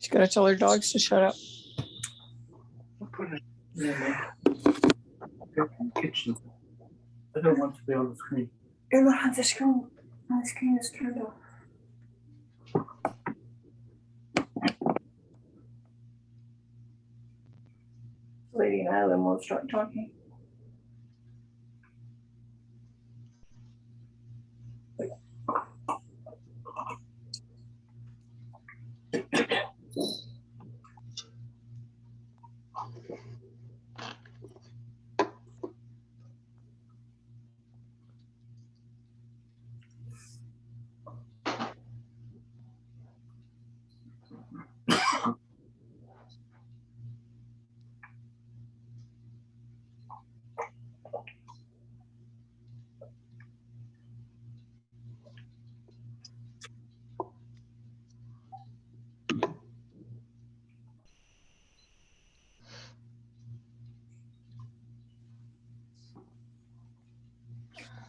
She's got to tell her dogs to shut up. I'll put it in the kitchen. I don't want to be on the screen. You're not on the screen. My screen is turned off. Lady and Island will start talking.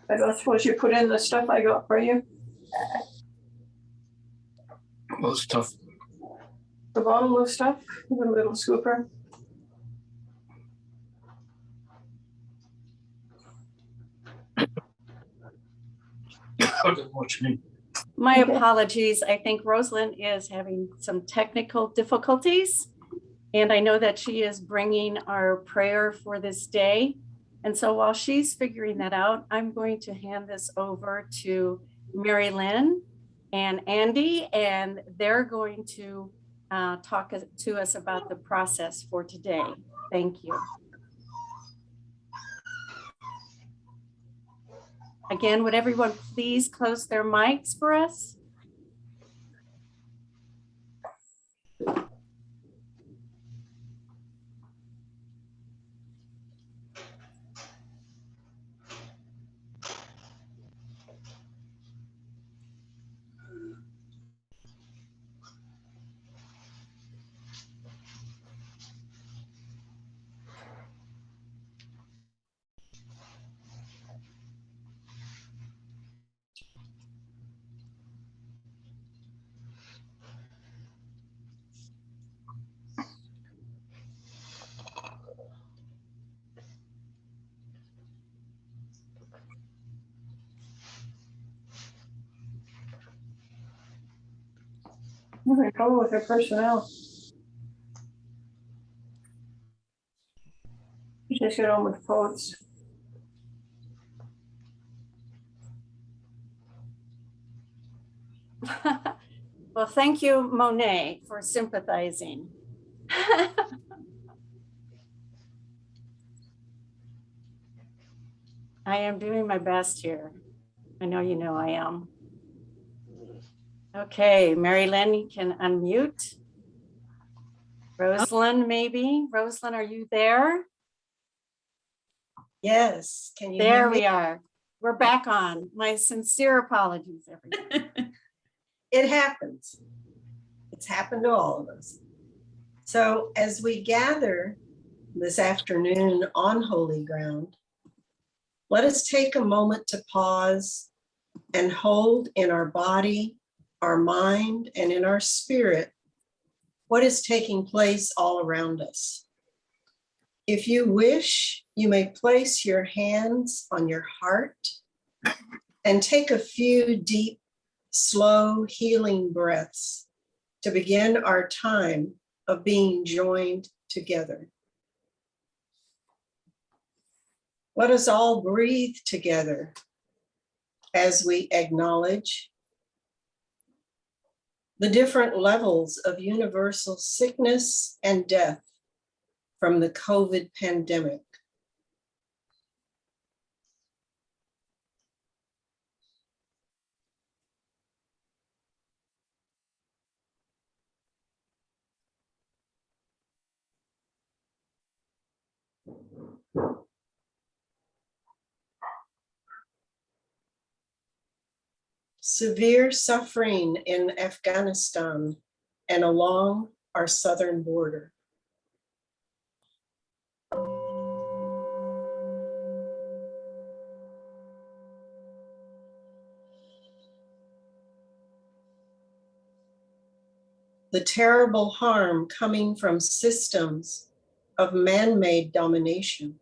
I don't suppose you put in the stuff I got for you. Well, stuff. The bottle of stuff, the little scooper. I don't know what you mean. My apologies. I think Rosalind is having some technical difficulties, and I know that she is bringing our prayer for this day. And so while she's figuring that out, I'm going to hand this over to Mary Lynn and Andy, and they're going to talk to us about the process for today. Thank you. Again, would everyone please close their mics for us? I'm having trouble with her personnel. You just get on with quotes. Well, thank you, Monet, for sympathizing. I am doing my best here. I know you know I am. Okay, Mary Lynn, you can unmute. Rosalind, maybe. Rosalind, are you there? Yes, can you There hear me? we are. We're back on. My sincere apologies, everyone. It happens. It's happened to all of us. So as we gather this afternoon on holy ground, let us take a moment to pause and hold in our body, our mind, and in our spirit what is taking place all around us. If you wish, you may place your hands on your heart and take a few deep, slow, healing breaths to begin our time of being joined together. Let us all breathe together as we acknowledge the different levels of universal sickness and death from the COVID pandemic. Severe suffering in Afghanistan and along our southern border. the terrible harm coming from systems of man-made domination.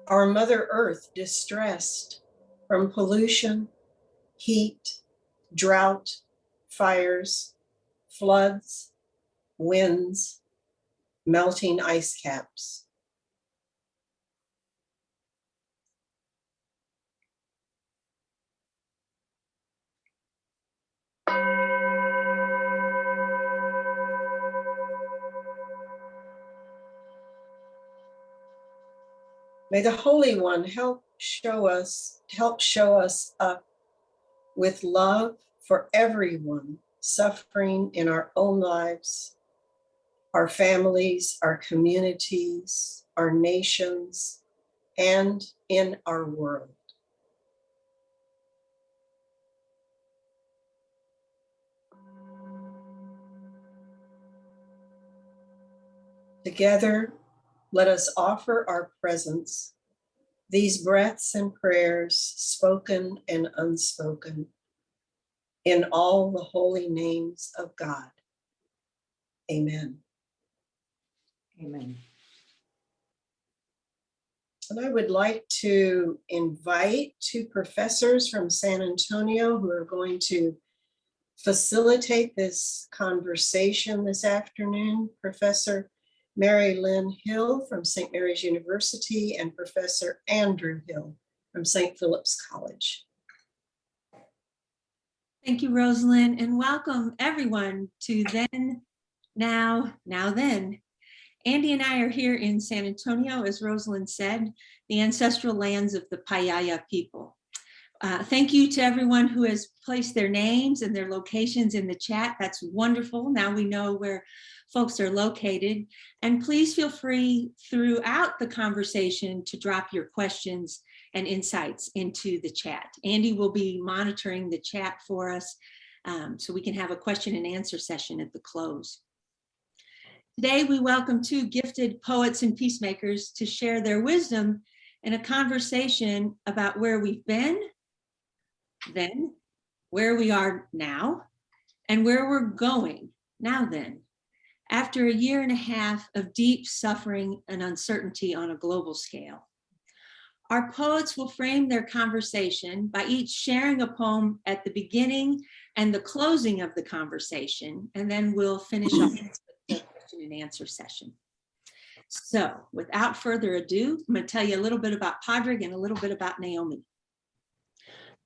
Our Mother Earth distressed from pollution, heat, drought, fires, floods, winds, melting ice caps. May the Holy One help show us up with love for everyone suffering in our own lives, our families, our communities, our nations, and in our world. Together, let us offer our presence, these breaths and prayers, spoken and unspoken, in all the holy names of God. Amen. Amen. And I would like to invite two professors from San Antonio who are going to facilitate this conversation this afternoon. Professor Mary Lynn Hill from St. Mary's University and Professor Andrew Hill from St. Philip's College. Thank you, Rosalind, and welcome everyone to Then, Now, Then. Andy and I are here in San Antonio, as Rosalind said, the ancestral lands of the Payaya people. Thank you to everyone who has placed their names and their locations in the chat. That's wonderful. Now we know where folks are located. And please feel free throughout the conversation to drop your questions and insights into the chat. Andy will be monitoring the chat for us so we can have a question and answer session at the close. Today, we welcome two gifted poets and peacemakers to share their wisdom in a conversation about where we've been, then, where we are now, and where we're going now then, after a year and a half of deep suffering and uncertainty on a global scale. Our poets will frame their conversation by each sharing a poem at the beginning and the closing of the conversation, and then we'll finish off with the question and answer session. So without further ado, I'm going to tell you a little bit about Padraig and a little bit about Naomi.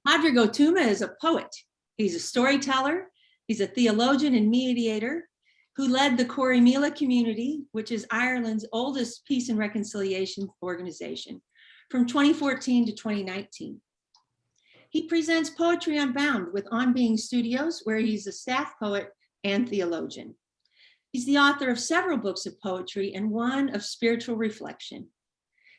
Padraig Tuama is a poet. He's a storyteller. He's a theologian and mediator who led the Corrymeela community, which is Ireland's oldest peace and reconciliation organization, from 2014 to 2019. He presents Poetry Unbound with On Being Studios, where he's a staff poet and theologian. He's the author of several books of poetry and one of spiritual reflection.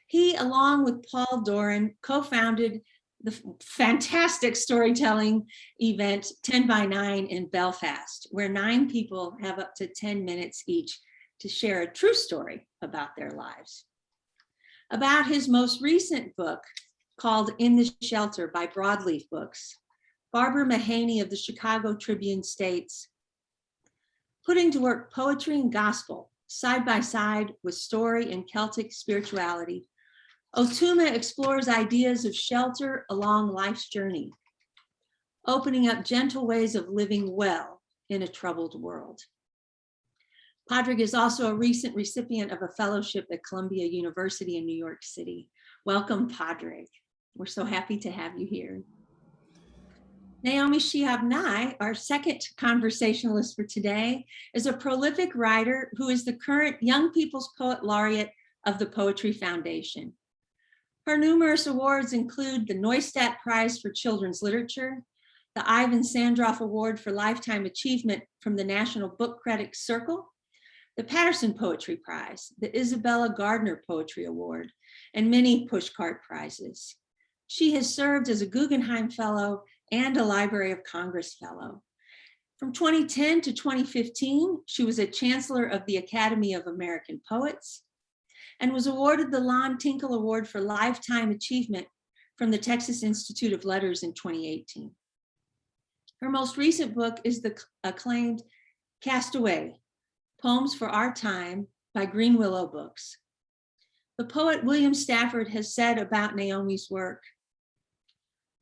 He, along with Paul Doran, co-founded the fantastic storytelling event 10 by 9 in Belfast, where 9 people have up to 10 minutes each to share a true story about their lives. About his most recent book, called In the Shelter by Broadleaf Books, Barbara Mahaney of the Chicago Tribune states, putting to work poetry and gospel side by side with story and Celtic spirituality, Tuama explores ideas of shelter along life's journey, opening up gentle ways of living well in a troubled world. Padraig is also a recent recipient of a fellowship at Columbia University in New York City. Welcome, Padraig. We're so happy to have you here. Naomi Shihab, our second conversationalist for today, is a prolific writer who is the current Young People's Poet Laureate of the Poetry Foundation. Her numerous awards include the Neustadt Prize for Children's Literature, the Ivan Sandroff Award for Lifetime Achievement from the National Book Critics Circle, the Patterson Poetry Prize, the Isabella Gardner Poetry Award, and many pushcart prizes. She has served as a Guggenheim Fellow and a Library of Congress Fellow. From 2010 to 2015, she was a Chancellor of the Academy of American Poets and was awarded the Lon Tinkle Award for Lifetime Achievement from the Texas Institute of Letters in 2018. Her most recent book is the acclaimed Castaway, Poems for Our Time by Green Willow Books. The poet William Stafford has said about Naomi's work,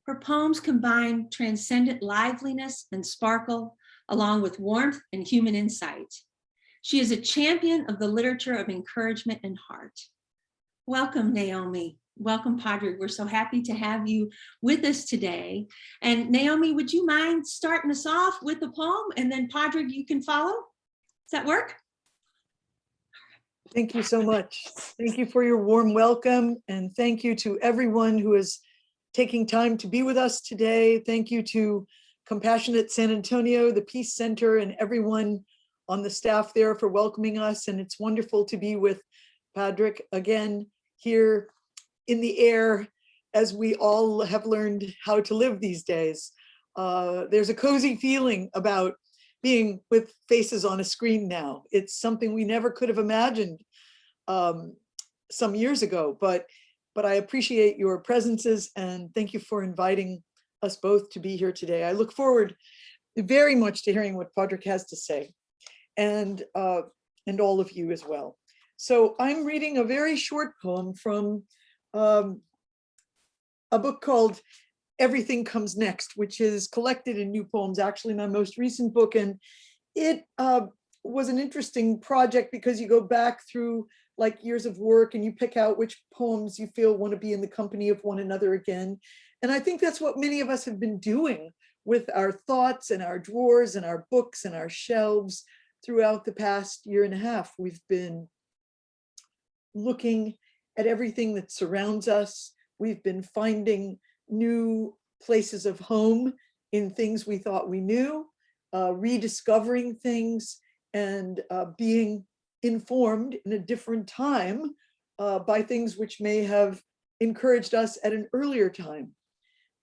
her poems combine transcendent liveliness and sparkle, along with warmth and human insight. She is a champion of the literature of encouragement and heart. Welcome, Naomi. Welcome, Padraig. We're so happy to have you with us today. And Naomi, would you mind starting us off with a poem, and then Padraig, you can follow? Does that work? Thank you so much. Thank you for your warm welcome, and thank you to everyone who is taking time to be with us today. Thank you to Compassionate San Antonio, the Peace Center, and everyone on the staff there for welcoming us. And it's wonderful to be with Padraig again here in the air as we all have learned how to live these days. There's a cozy feeling about being with faces on a screen now. It's something we never could have imagined some years ago, but I appreciate your presences and thank you for inviting us both to be here today. I look forward very much to hearing what Padraig has to say, and all of you as well. So I'm reading a very short poem from a book called Everything Comes Next, which is collected in new poems, actually my most recent book. And it was an interesting project because you go back through like years of work and you pick out which poems you feel want to be in the company of one another again. And I think that's what many of us have been doing with our thoughts and our drawers and our books and our shelves throughout the past year and a half. We've been looking at everything that surrounds us. We've been finding new places of home in things we thought we knew, rediscovering things, and being informed in a different time by things which may have encouraged us at an earlier time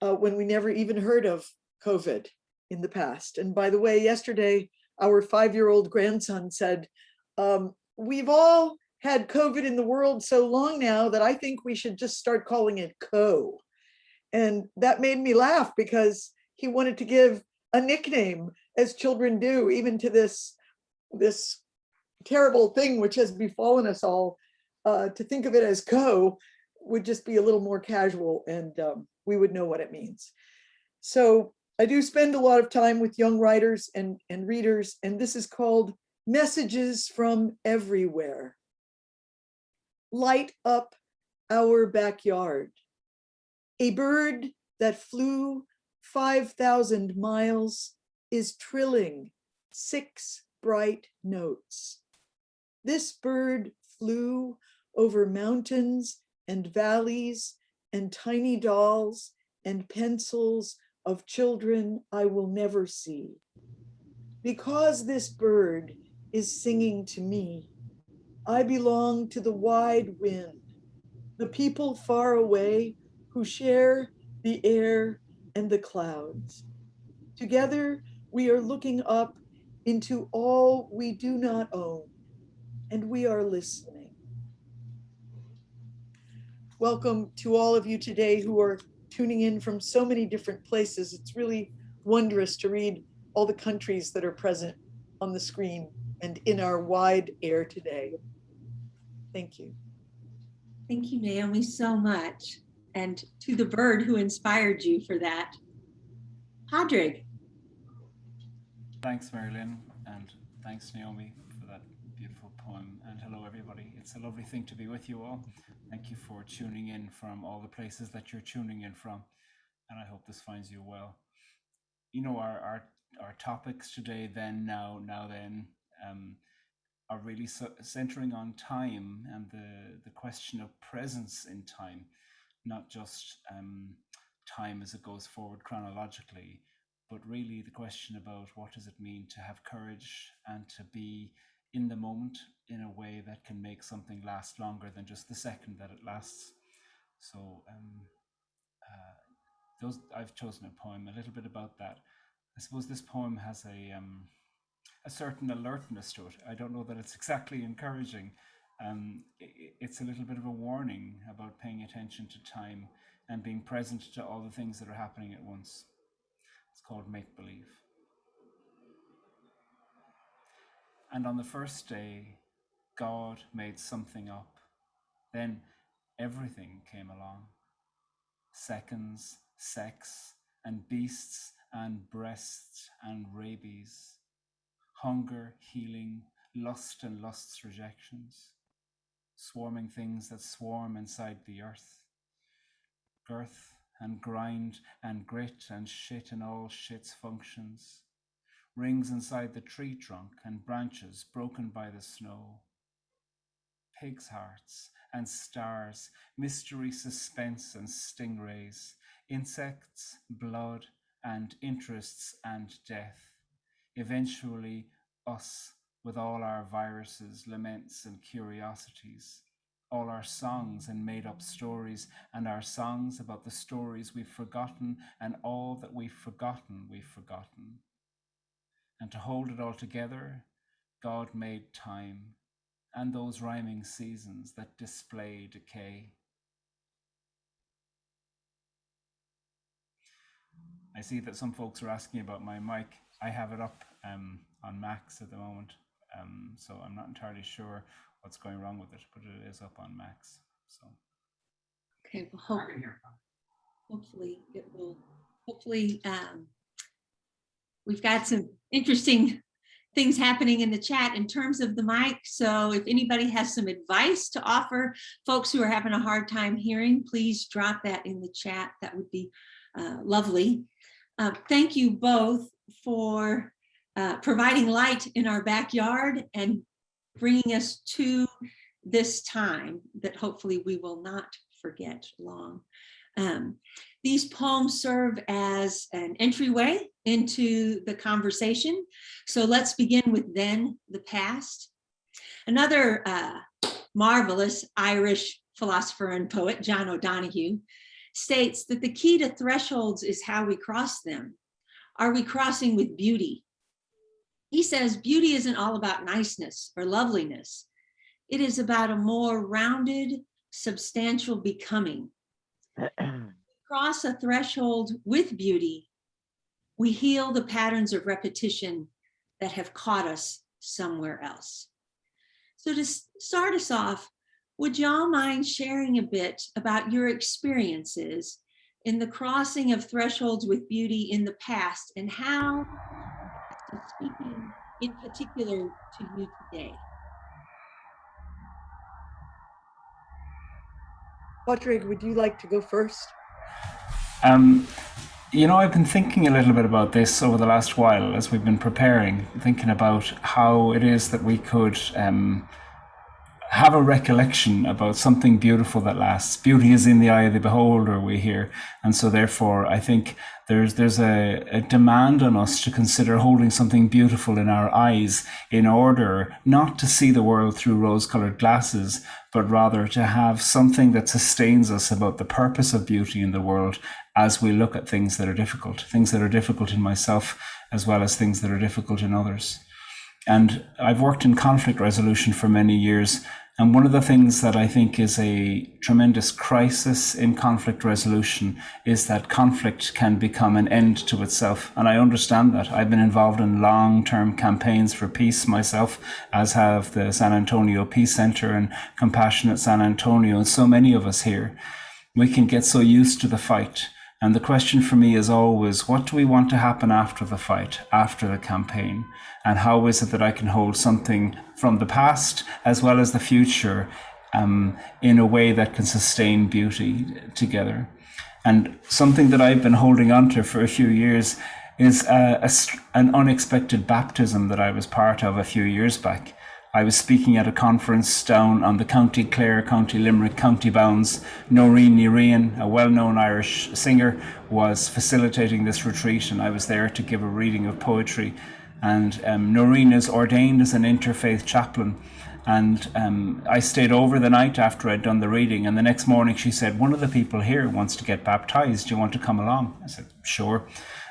when we never even heard of COVID in the past. And by the way, yesterday, our 5-year-old grandson said, we've all had COVID in the world so long now that I think we should just start calling it CO. And that made me laugh because he wanted to give a nickname, as children do, even to this terrible thing which has befallen us all. To think of it as CO would just be a little more casual, and we would know what it means. So I do spend a lot of time with young writers and readers, and this is called Messages from Everywhere. Light up our backyard. A bird that flew 5,000 miles is trilling 6 bright notes. This bird flew over mountains and valleys and tiny dolls and pencils of children I will never see. Because this bird is singing to me, I belong to the wide wind, the people far away who share the air and the clouds. Together, we are looking up into all we do not own, and we are listening. Welcome to all of you today who are tuning in from so many different places. It's really wondrous to read all the countries that are present on the screen and in our wide air today. Thank you. Thank you, Naomi, so much. And to the bird who inspired you for that. Padraig. Thanks, Marilyn, and thanks, Naomi, for that beautiful poem. And hello, everybody. It's a lovely thing to be with you all. Thank you for tuning in from all the places that you're tuning in from, and I hope this finds you well. You know, our topics today, then, now, then, are really centering on time and the question of presence in time, not just time as it goes forward chronologically, but really the question about what does it mean to have courage and to be in the moment in a way that can make something last longer than just the second that it lasts. So I've chosen a poem a little bit about that. I suppose this poem has a certain alertness to it. I don't know that it's exactly encouraging. It's a little bit of a warning about paying attention to time and being present to all the things that are happening at once. It's called Make Believe. And on the first day, God made something up. Then everything came along. Seconds, sex, and beasts, and breasts, and rabies. Hunger, healing, lust and lust's rejections. Swarming things that swarm inside the earth. Girth and grind and grit and shit and all shit's functions. Rings inside the tree trunk and branches broken by the snow. Pigs' hearts and stars, mystery, suspense and stingrays, insects, blood and interests and death. Eventually us with all our viruses, laments and curiosities. All our songs and made up stories, and our songs about the stories we've forgotten, and all that we've forgotten. And to hold it all together, God made time and those rhyming seasons that display decay. I see that some folks are asking about my mic. I have it up on max at the moment, so I'm not entirely sure what's going wrong with it, but it is up on max. So Okay, well, hopefully it will. Hopefully, we've got some interesting things happening in the chat in terms of the mic. So if anybody has some advice to offer folks who are having a hard time hearing, please drop that in the chat. That would be lovely. Thank you both for providing light in our backyard and bringing us to this time that hopefully we will not forget long. These poems serve as an entryway into the conversation. So let's begin with Then the Past. Another marvelous Irish philosopher and poet, John O'Donoghue, states that the key to thresholds is how we cross them. Are we crossing with beauty? He says beauty isn't all about niceness or loveliness. It is about a more rounded, substantial becoming. Cross a threshold with beauty, we heal the patterns of repetition that have caught us somewhere else. So to start us off, would y'all mind sharing a bit about your experiences in the crossing of thresholds with beauty in the past and how it's speaking in particular to you today? Padraig, would you like to go first? You know, I've been thinking a little bit about this over the last while as we've been preparing, thinking about how it is that we could have a recollection about something beautiful that lasts. Beauty is in the eye of the beholder, we hear. And so therefore, I think there's a demand on us to consider holding something beautiful in our eyes in order not to see the world through rose-colored glasses, but rather to have something that sustains us about the purpose of beauty in the world as we look at things that are difficult in myself, as well as things that are difficult in others. And I've worked in conflict resolution for many years. And one of the things that I think is a tremendous crisis in conflict resolution is that conflict can become an end to itself. And I understand that. I've been involved in long-term campaigns for peace myself, as have the San Antonio Peace Center and Compassionate San Antonio, and so many of us here. We can get so used to the fight. And the question for me is always, what do we want to happen after the fight, after the campaign? And how is it that I can hold something from the past as well as the future in a way that can sustain beauty together? And something that I've been holding on to for a few years is an unexpected baptism that I was part of a few years back. I was speaking at a conference down on the County Clare, County Limerick, County bounds. Noreen Nirean, a well-known Irish singer, was facilitating this retreat, and I was there to give a reading of poetry. And Noreen is ordained as an interfaith chaplain. And I stayed over the night after I'd done the reading, and the next morning she said, one of the people here wants to get baptized. Do you want to come along? I said, sure.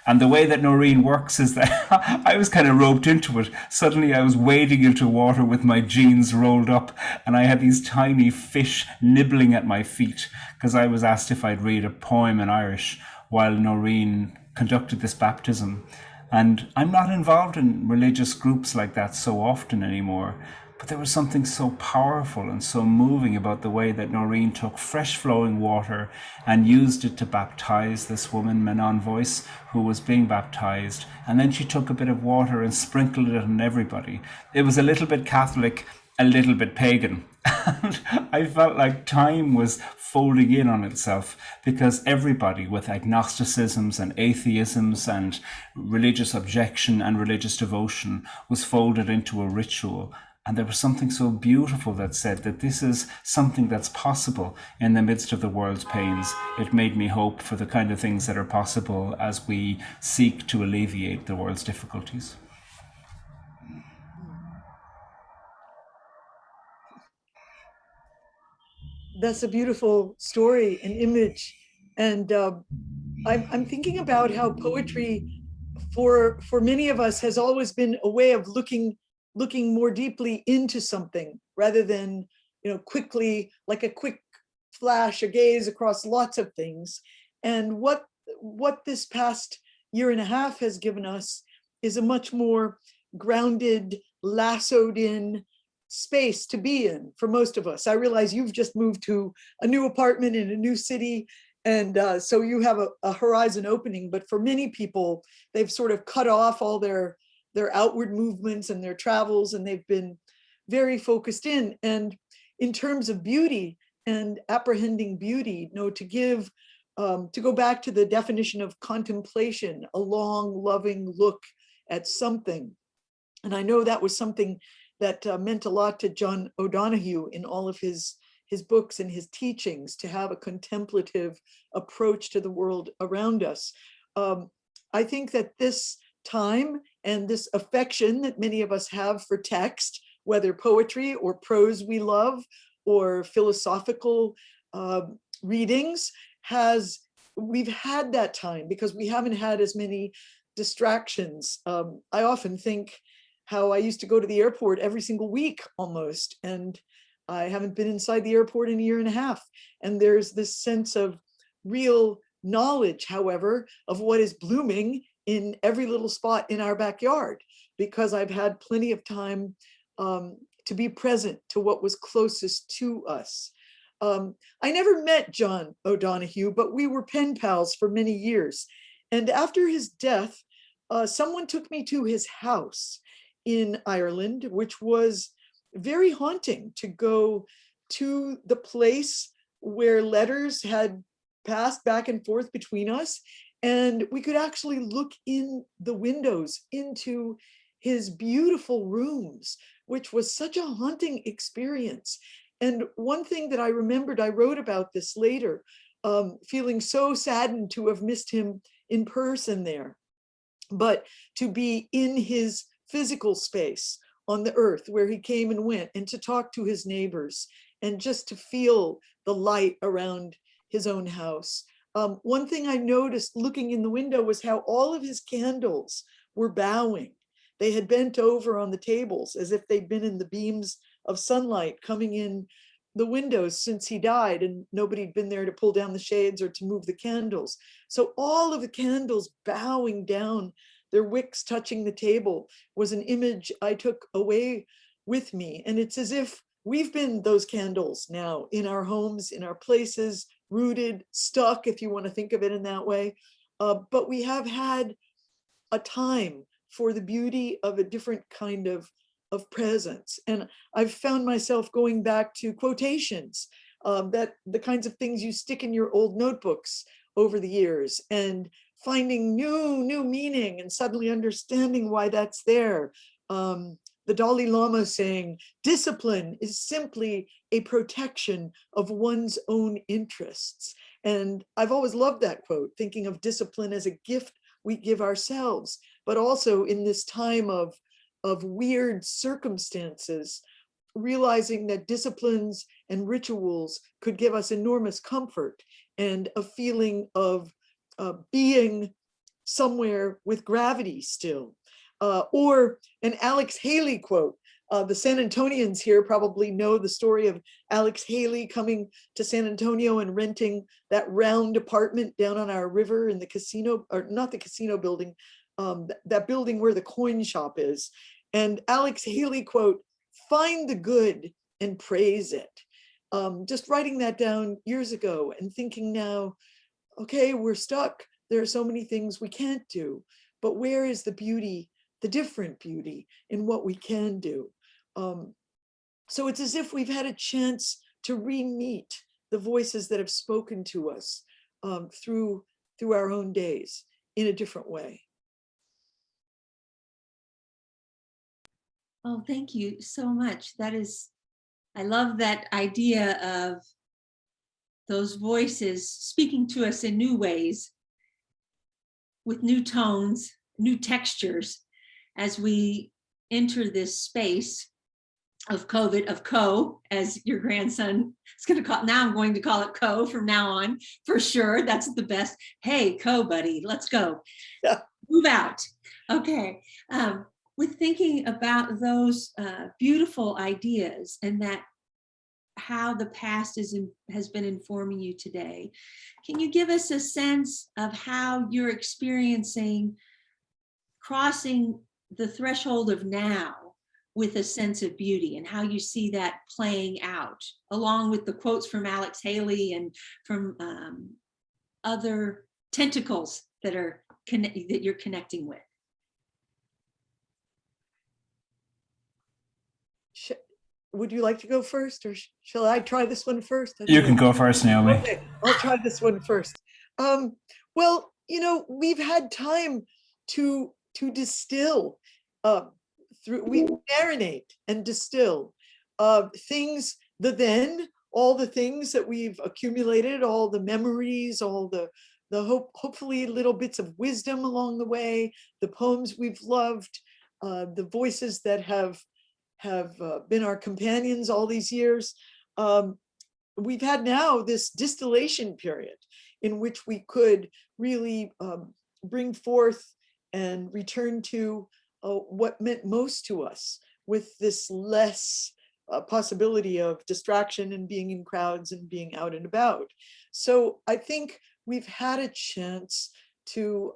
And the way that Noreen works is that I was kind of roped into it. Suddenly I was wading into water with my jeans rolled up, and I had these tiny fish nibbling at my feet because I was asked if I'd read a poem in Irish while Noreen conducted this baptism. And I'm not involved in religious groups like that so often anymore. But there was something so powerful and so moving about the way that Noreen took fresh flowing water and used it to baptize this woman, Manon Voice, who was being baptized. And then she took a bit of water and sprinkled it on everybody. It was a little bit Catholic, a little bit pagan. And I felt like time was folding in on itself because everybody with agnosticisms and atheisms and religious objection and religious devotion was folded into a ritual. And there was something so beautiful that said that this is something that's possible in the midst of the world's pains. It made me hope for the kind of things that are possible as we seek to alleviate the world's difficulties. That's a beautiful story and image. And I'm thinking about how poetry for many of us has always been a way of looking more deeply into something rather than, quickly, like a quick flash, a gaze across lots of things. And what this past year and a half has given us is a much more grounded, lassoed in space to be in for most of us. I realize you've just moved to a new apartment in a new city, and so you have a horizon opening, but for many people, they've sort of cut off all their outward movements and their travels, and they've been very focused in. And in terms of beauty and apprehending beauty, to go back to the definition of contemplation, a long, loving look at something. And I know that was something that meant a lot to John O'Donohue in all of his books and his teachings, to have a contemplative approach to the world around us. I think that this time and this affection that many of us have for text, whether poetry or prose we love, or philosophical readings, we've had that time because we haven't had as many distractions. I often think how I used to go to the airport every single week almost, and I haven't been inside the airport in a year and a half. And there's this sense of real knowledge, however, of what is blooming in every little spot in our backyard, because I've had plenty of time to be present to what was closest to us. I never met John O'Donohue, but we were pen pals for many years. And after his death, someone took me to his house in Ireland, which was very haunting, to go to the place where letters had passed back and forth between us. And we could actually look in the windows into his beautiful rooms, which was such a haunting experience. And one thing that I remembered, I wrote about this later, feeling so saddened to have missed him in person there, but to be in his physical space on the earth where he came and went, and to talk to his neighbors and just to feel the light around his own house. One thing I noticed looking in the window was how all of his candles were bowing. They had bent over on the tables as if they'd been in the beams of sunlight coming in the windows since he died, and nobody'd been there to pull down the shades or to move the candles. So all of the candles bowing down, their wicks touching the table, was an image I took away with me. And it's as if we've been those candles now in our homes, in our places, rooted, stuck, if you want to think of it in that way. But we have had a time for the beauty of a different kind of presence. And I've found myself going back to quotations, that the kinds of things you stick in your old notebooks over the years, and finding new meaning and suddenly understanding why that's there. The Dalai Lama saying, discipline is simply a protection of one's own interests. And I've always loved that quote, thinking of discipline as a gift we give ourselves, but also in this time of weird circumstances, realizing that disciplines and rituals could give us enormous comfort and a feeling of being somewhere with gravity still. Or an Alex Haley quote. The San Antonians here probably know the story of Alex Haley coming to San Antonio and renting that round apartment down on our river in the casino, or not the casino building, that building where the coin shop is. And Alex Haley quote, "Find the good and praise it." Just writing that down years ago and thinking now, okay, we're stuck. There are so many things we can't do, but where is the beauty, the different beauty in what we can do? So it's as if we've had a chance to re-meet the voices that have spoken to us through our own days in a different way. Oh, thank you so much. I love that idea of those voices speaking to us in new ways, with new tones, new textures, as we enter this space of COVID, of co, as your grandson is going to call. Now I'm going to call it co from now on, for sure. That's the best. Hey, co buddy, let's go. Yeah. Move out. Okay. With thinking about those beautiful ideas and that how the past has been informing you today, can you give us a sense of how you're experiencing crossing the threshold of now with a sense of beauty, and how you see that playing out, along with the quotes from Alex Haley and from other tentacles that you're connecting with? Would you like to go first, or shall I try this one first? You can go first, Naomi. Okay, I'll try this one first. Well, we've had time to distill we marinate and distill things, all the things that we've accumulated, all the memories, all the hopefully little bits of wisdom along the way, the poems we've loved, the voices that have been our companions all these years. We've had now this distillation period in which we could really bring forth and return to what meant most to us, with this less possibility of distraction and being in crowds and being out and about. So I think we've had a chance to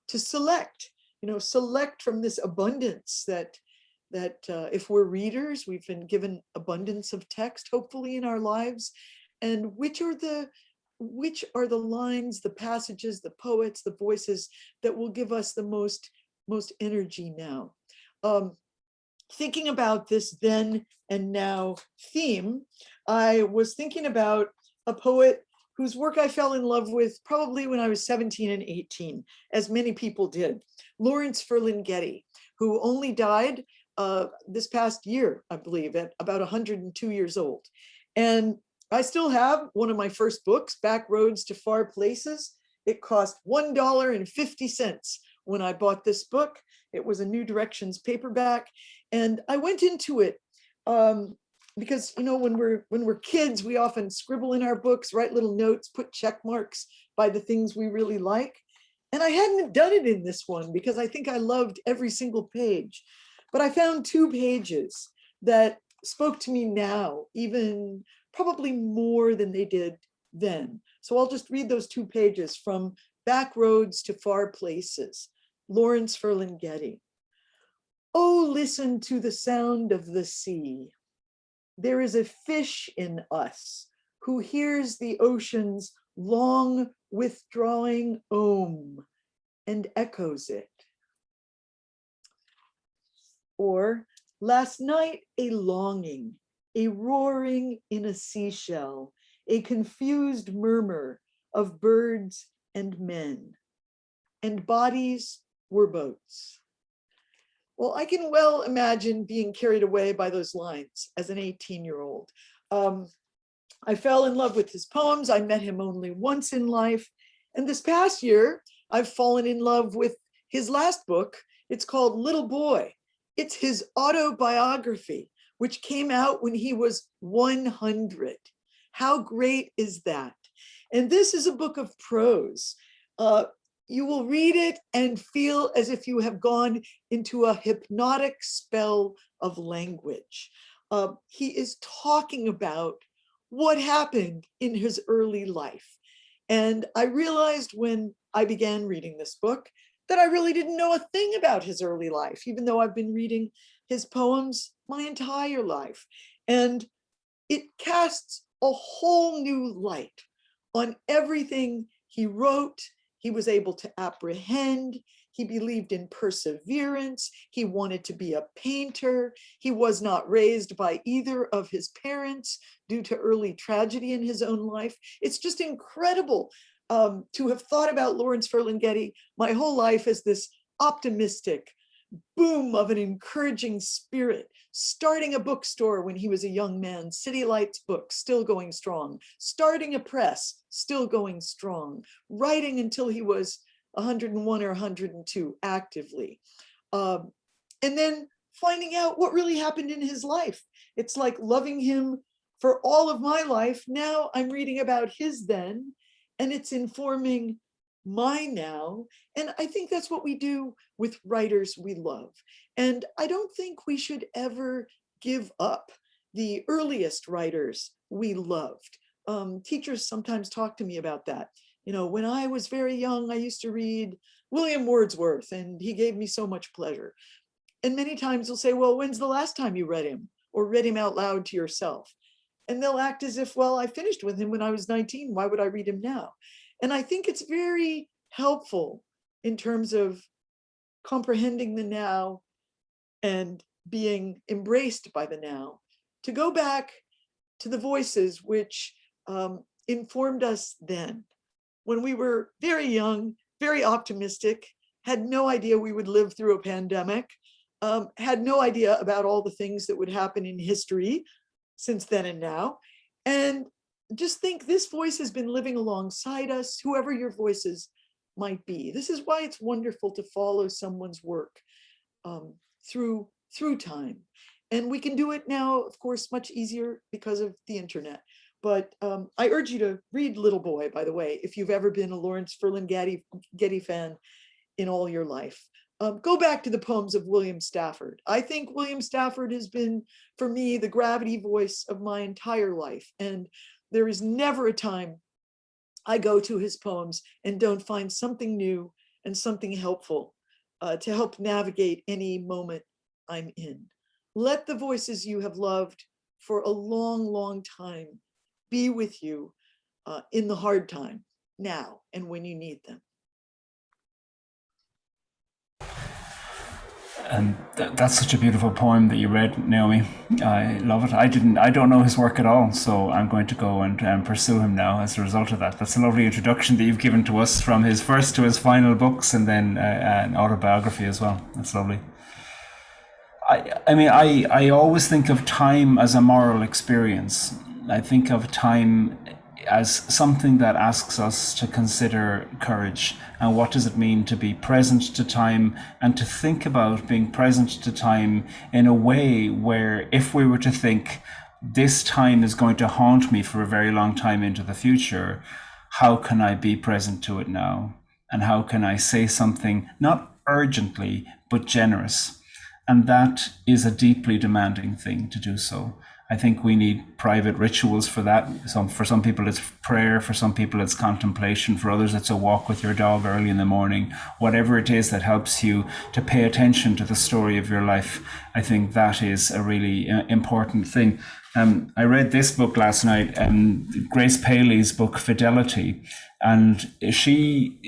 select from this abundance that if we're readers, we've been given abundance of text, hopefully, in our lives. And which are the lines, the passages, the poets, the voices that will give us the most energy now? Thinking about this then and now theme, I was thinking about a poet whose work I fell in love with probably when I was 17 and 18, as many people did, Lawrence Ferlinghetti, who only died this past year, I believe, at about 102 years old. And I still have one of my first books, Back Roads to Far Places. It cost $1.50 when I bought this book. It was a New Directions paperback. And I went into it because, when we're kids, we often scribble in our books, write little notes, put check marks by the things we really like. And I hadn't done it in this one because I think I loved every single page. But I found 2 pages that spoke to me now, even probably more than they did then. So I'll just read those 2 pages from Back Roads to Far Places, Lawrence Ferlinghetti. Oh, listen to the sound of the sea. There is a fish in us who hears the ocean's long withdrawing ohm and echoes it. Or last night, a longing, a roaring in a seashell, a confused murmur of birds and men, and bodies were boats. Well, I can well imagine being carried away by those lines as an 18-year-old. I fell in love with his poems. I met him only once in life. And this past year, I've fallen in love with his last book. It's called Little Boy. It's his autobiography, which came out when he was 100. How great is that? And this is a book of prose. you will read it and feel as if you have gone into a hypnotic spell of language. He is talking about what happened in his early life. And I realized when I began reading this book that I really didn't know a thing about his early life, even though I've been reading his poems my entire life. And it casts a whole new light on everything he wrote. He was able to apprehend. He believed in perseverance. He wanted to be a painter. He was not raised by either of his parents due to early tragedy in his own life. It's just incredible to have thought about Lawrence Ferlinghetti my whole life as this optimistic boom of an encouraging spirit, starting a bookstore when he was a young man, City Lights Books, still going strong, starting a press, still going strong, writing until he was 101 or 102 actively. And then finding out what really happened in his life. It's like loving him for all of my life. Now I'm reading about his then, and it's informing my now. And I think that's what we do with writers we love. And I don't think we should ever give up the earliest writers we loved. Teachers sometimes talk to me about that. You know, when I was very young, I used to read William Wordsworth, and he gave me so much pleasure. And many times they'll say, well, when's the last time you read him or read him out loud to yourself? And they'll act as if, well, I finished with him when I was 19. Why would I read him now? And I think it's very helpful in terms of comprehending the now and being embraced by the now, to go back to the voices which informed us then, when we were very young, very optimistic, had no idea we would live through a pandemic, had no idea about all the things that would happen in history since then and now. And just think this voice has been living alongside us, whoever your voices might be. This is why it's wonderful to follow someone's work through time. And we can do it now, of course, much easier because of the internet. But I urge you to read Little Boy, by the way, if you've ever been a Lawrence Ferlinghetti fan in all your life. Go back to the poems of William Stafford. I think William Stafford has been, for me, the gravity voice of my entire life. And there is never a time I go to his poems and don't find something new and something helpful to help navigate any moment I'm in. Let the voices you have loved for a long, long time be with you in the hard time, now and when you need them. And that's such a beautiful poem that you read, Naomi. I love it. I don't know his work at all, so I'm going to go and pursue him now as a result of that. That's a lovely introduction that you've given to us, from his first to his final books, and then an autobiography as well. That's lovely. I always think of time as a moral experience. I think of time as something that asks us to consider courage and what does it mean to be present to time, and to think about being present to time in a way where, if we were to think this time is going to haunt me for a very long time into the future, how can I be present to it now? And how can I say something not urgently but generous? And that is a deeply demanding thing to do so. I think we need private rituals for that. For some people it's prayer, for some people it's contemplation, for others it's a walk with your dog early in the morning. Whatever it is that helps you to pay attention to the story of your life, I think that is a really important thing. I read this book last night, Grace Paley's book, Fidelity, and she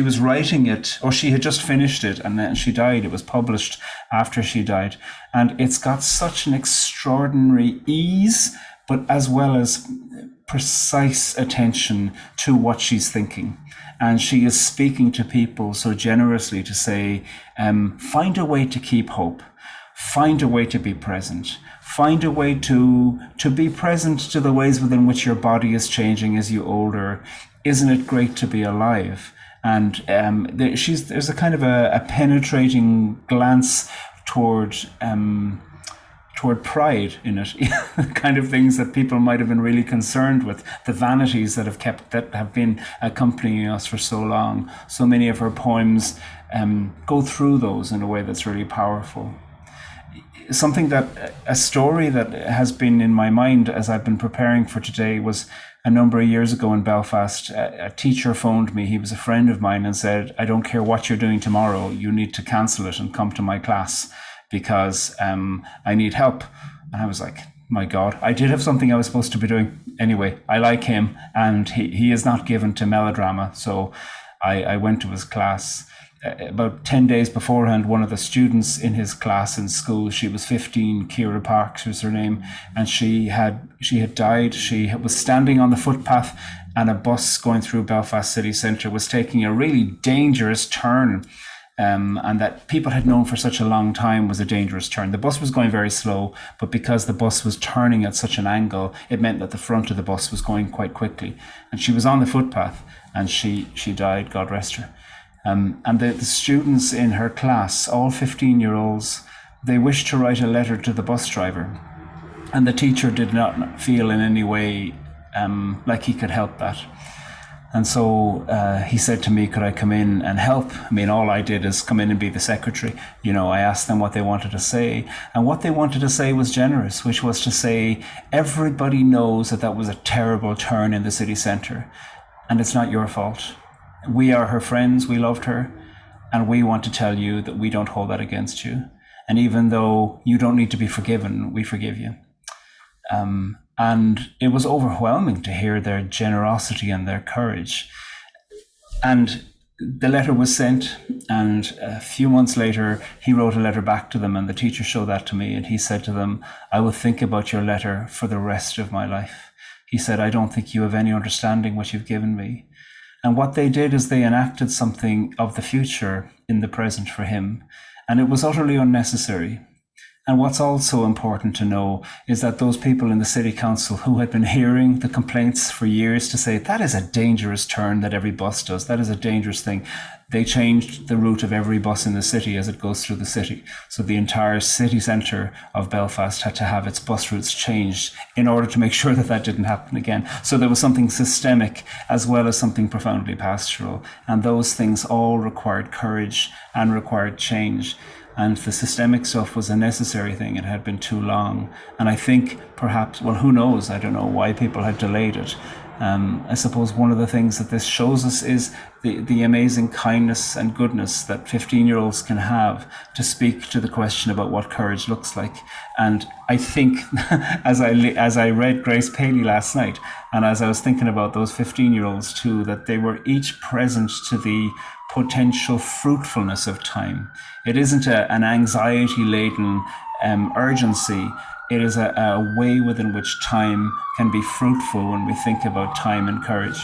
was writing it, or she had just finished it, and then she died. It was published after she died. And it's got such an extraordinary ease, but as well as precise attention to what she's thinking. And she is speaking to people so generously to say, find a way to keep hope, find a way to be present, find a way to be present to the ways within which your body is changing as you older. Isn't it great to be alive? And there's a kind of a penetrating glance toward toward pride in it, kind of things that people might have been really concerned with, the vanities that have been accompanying us for so long. So many of her poems go through those in a way that's really powerful. A story that has been in my mind as I've been preparing for today was a number of years ago in Belfast. A teacher phoned me. He was a friend of mine and said, I don't care what you're doing tomorrow, you need to cancel it and come to my class because I need help. And I was like, my God, I did have something I was supposed to be doing. Anyway, I like him and he is not given to melodrama. So I went to his class. About 10 days beforehand, one of the students in his class in school, she was 15, Kira Parks was her name, and she had died. She was standing on the footpath and a bus going through Belfast city centre was taking a really dangerous turn, and that people had known for such a long time was a dangerous turn. The bus was going very slow, but because the bus was turning at such an angle, it meant that the front of the bus was going quite quickly. And she was on the footpath and she died, God rest her. And the students in her class, all 15-year-olds, they wished to write a letter to the bus driver. And the teacher did not feel in any way like he could help that. And so he said to me, could I come in and help? I mean, all I did is come in and be the secretary. You know, I asked them what they wanted to say. And what they wanted to say was generous, which was to say, everybody knows that was a terrible turn in the city centre. And it's not your fault. We are her friends, we loved her, and we want to tell you that we don't hold that against you. And even though you don't need to be forgiven, we forgive you. And it was overwhelming to hear their generosity and their courage. And the letter was sent, and a few months later, he wrote a letter back to them, and the teacher showed that to me, and he said to them, I will think about your letter for the rest of my life. He said, I don't think you have any understanding what you've given me. And what they did is they enacted something of the future in the present for him. And it was utterly unnecessary. And what's also important to know is that those people in the city council who had been hearing the complaints for years to say, that is a dangerous turn that every bus does, that is a dangerous thing. They changed the route of every bus in the city as it goes through the city. So the entire city centre of Belfast had to have its bus routes changed in order to make sure that that didn't happen again. So there was something systemic as well as something profoundly pastoral. And those things all required courage and required change. And the systemic stuff was a necessary thing. It had been too long. And I think perhaps, well, who knows? I don't know why people had delayed it. I suppose one of the things that this shows us is the amazing kindness and goodness that 15-year-olds can have to speak to the question about what courage looks like. And I think as I read Grace Paley last night, and as I was thinking about those 15-year-olds too, that they were each present to the potential fruitfulness of time. It isn't an anxiety-laden urgency. It is a way within which time can be fruitful when we think about time and courage.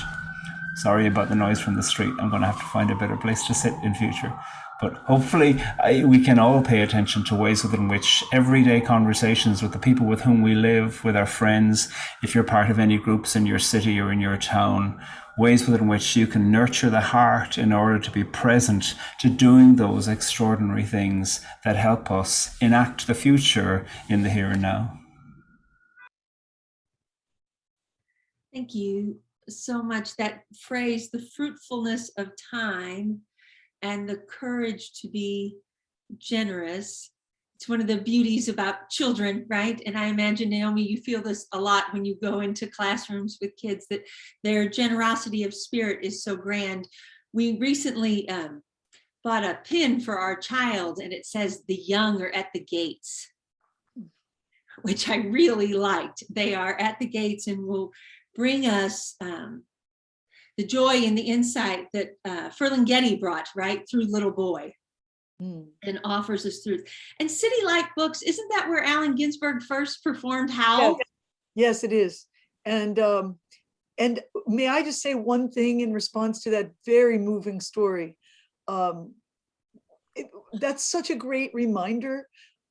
Sorry about the noise from the street. I'm going to have to find a better place to sit in future. But hopefully we can all pay attention to ways within which everyday conversations with the people with whom we live, with our friends, if you're part of any groups in your city or in your town, ways within which you can nurture the heart in order to be present to doing those extraordinary things that help us enact the future in the here and now. Thank you so much. That phrase, the fruitfulness of time and the courage to be generous. It's one of the beauties about children, right? And I imagine, Naomi, you feel this a lot when you go into classrooms with kids, that their generosity of spirit is so grand. We recently bought a pin for our child, and it says, "The young are at the gates," which I really liked. They are at the gates and will bring us the joy and the insight that Ferlinghetti brought, right, through Little Boy. And offers us truth. And City Like Books, isn't that where Allen Ginsberg first performed Howl? Yes, it is. And may I just say one thing in response to that very moving story? That's such a great reminder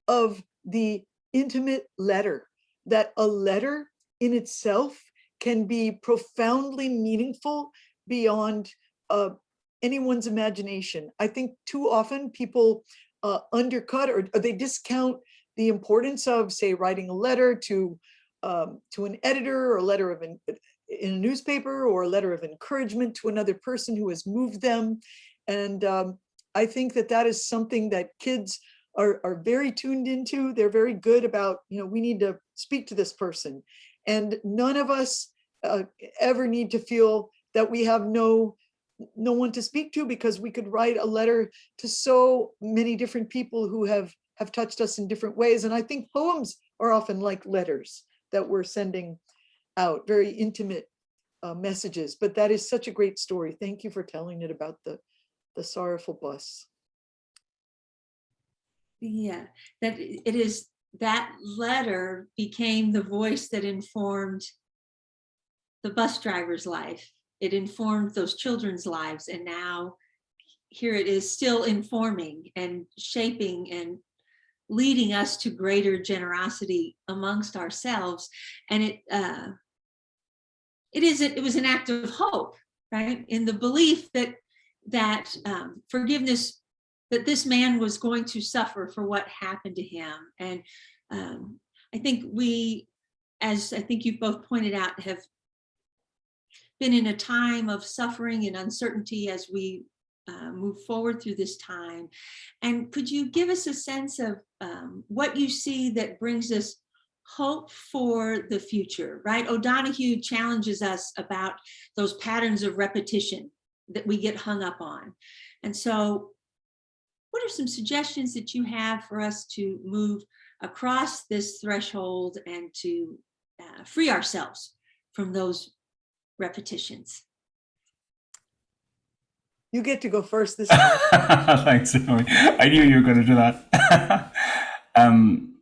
of the intimate letter, that a letter in itself can be profoundly meaningful beyond anyone's imagination. I think too often people undercut or they discount the importance of, say, writing a letter to an editor, or a letter of in a newspaper, or a letter of encouragement to another person who has moved them. And I think that that is something that kids are very tuned into. They're very good about, we need to speak to this person. And none of us ever need to feel that we have no one to speak to, because we could write a letter to so many different people who have touched us in different ways. And I think poems are often like letters that we're sending out, very intimate messages. But that is such a great story. Thank you for telling it about the sorrowful bus. Yeah, that it is, that letter became the voice that informed the bus driver's life. It informed those children's lives. And now here it is, still informing and shaping and leading us to greater generosity amongst ourselves. And it was an act of hope, right? In the belief that forgiveness, that this man was going to suffer for what happened to him. And I think we, as I think you've both pointed out, have been in a time of suffering and uncertainty as we move forward through this time. And could you give us a sense of what you see that brings us hope for the future, right? O'Donoghue challenges us about those patterns of repetition that we get hung up on. And so what are some suggestions that you have for us to move across this threshold and to free ourselves from those repetitions? You get to go first this time. Thanks, Naomi. I knew you were going to do that.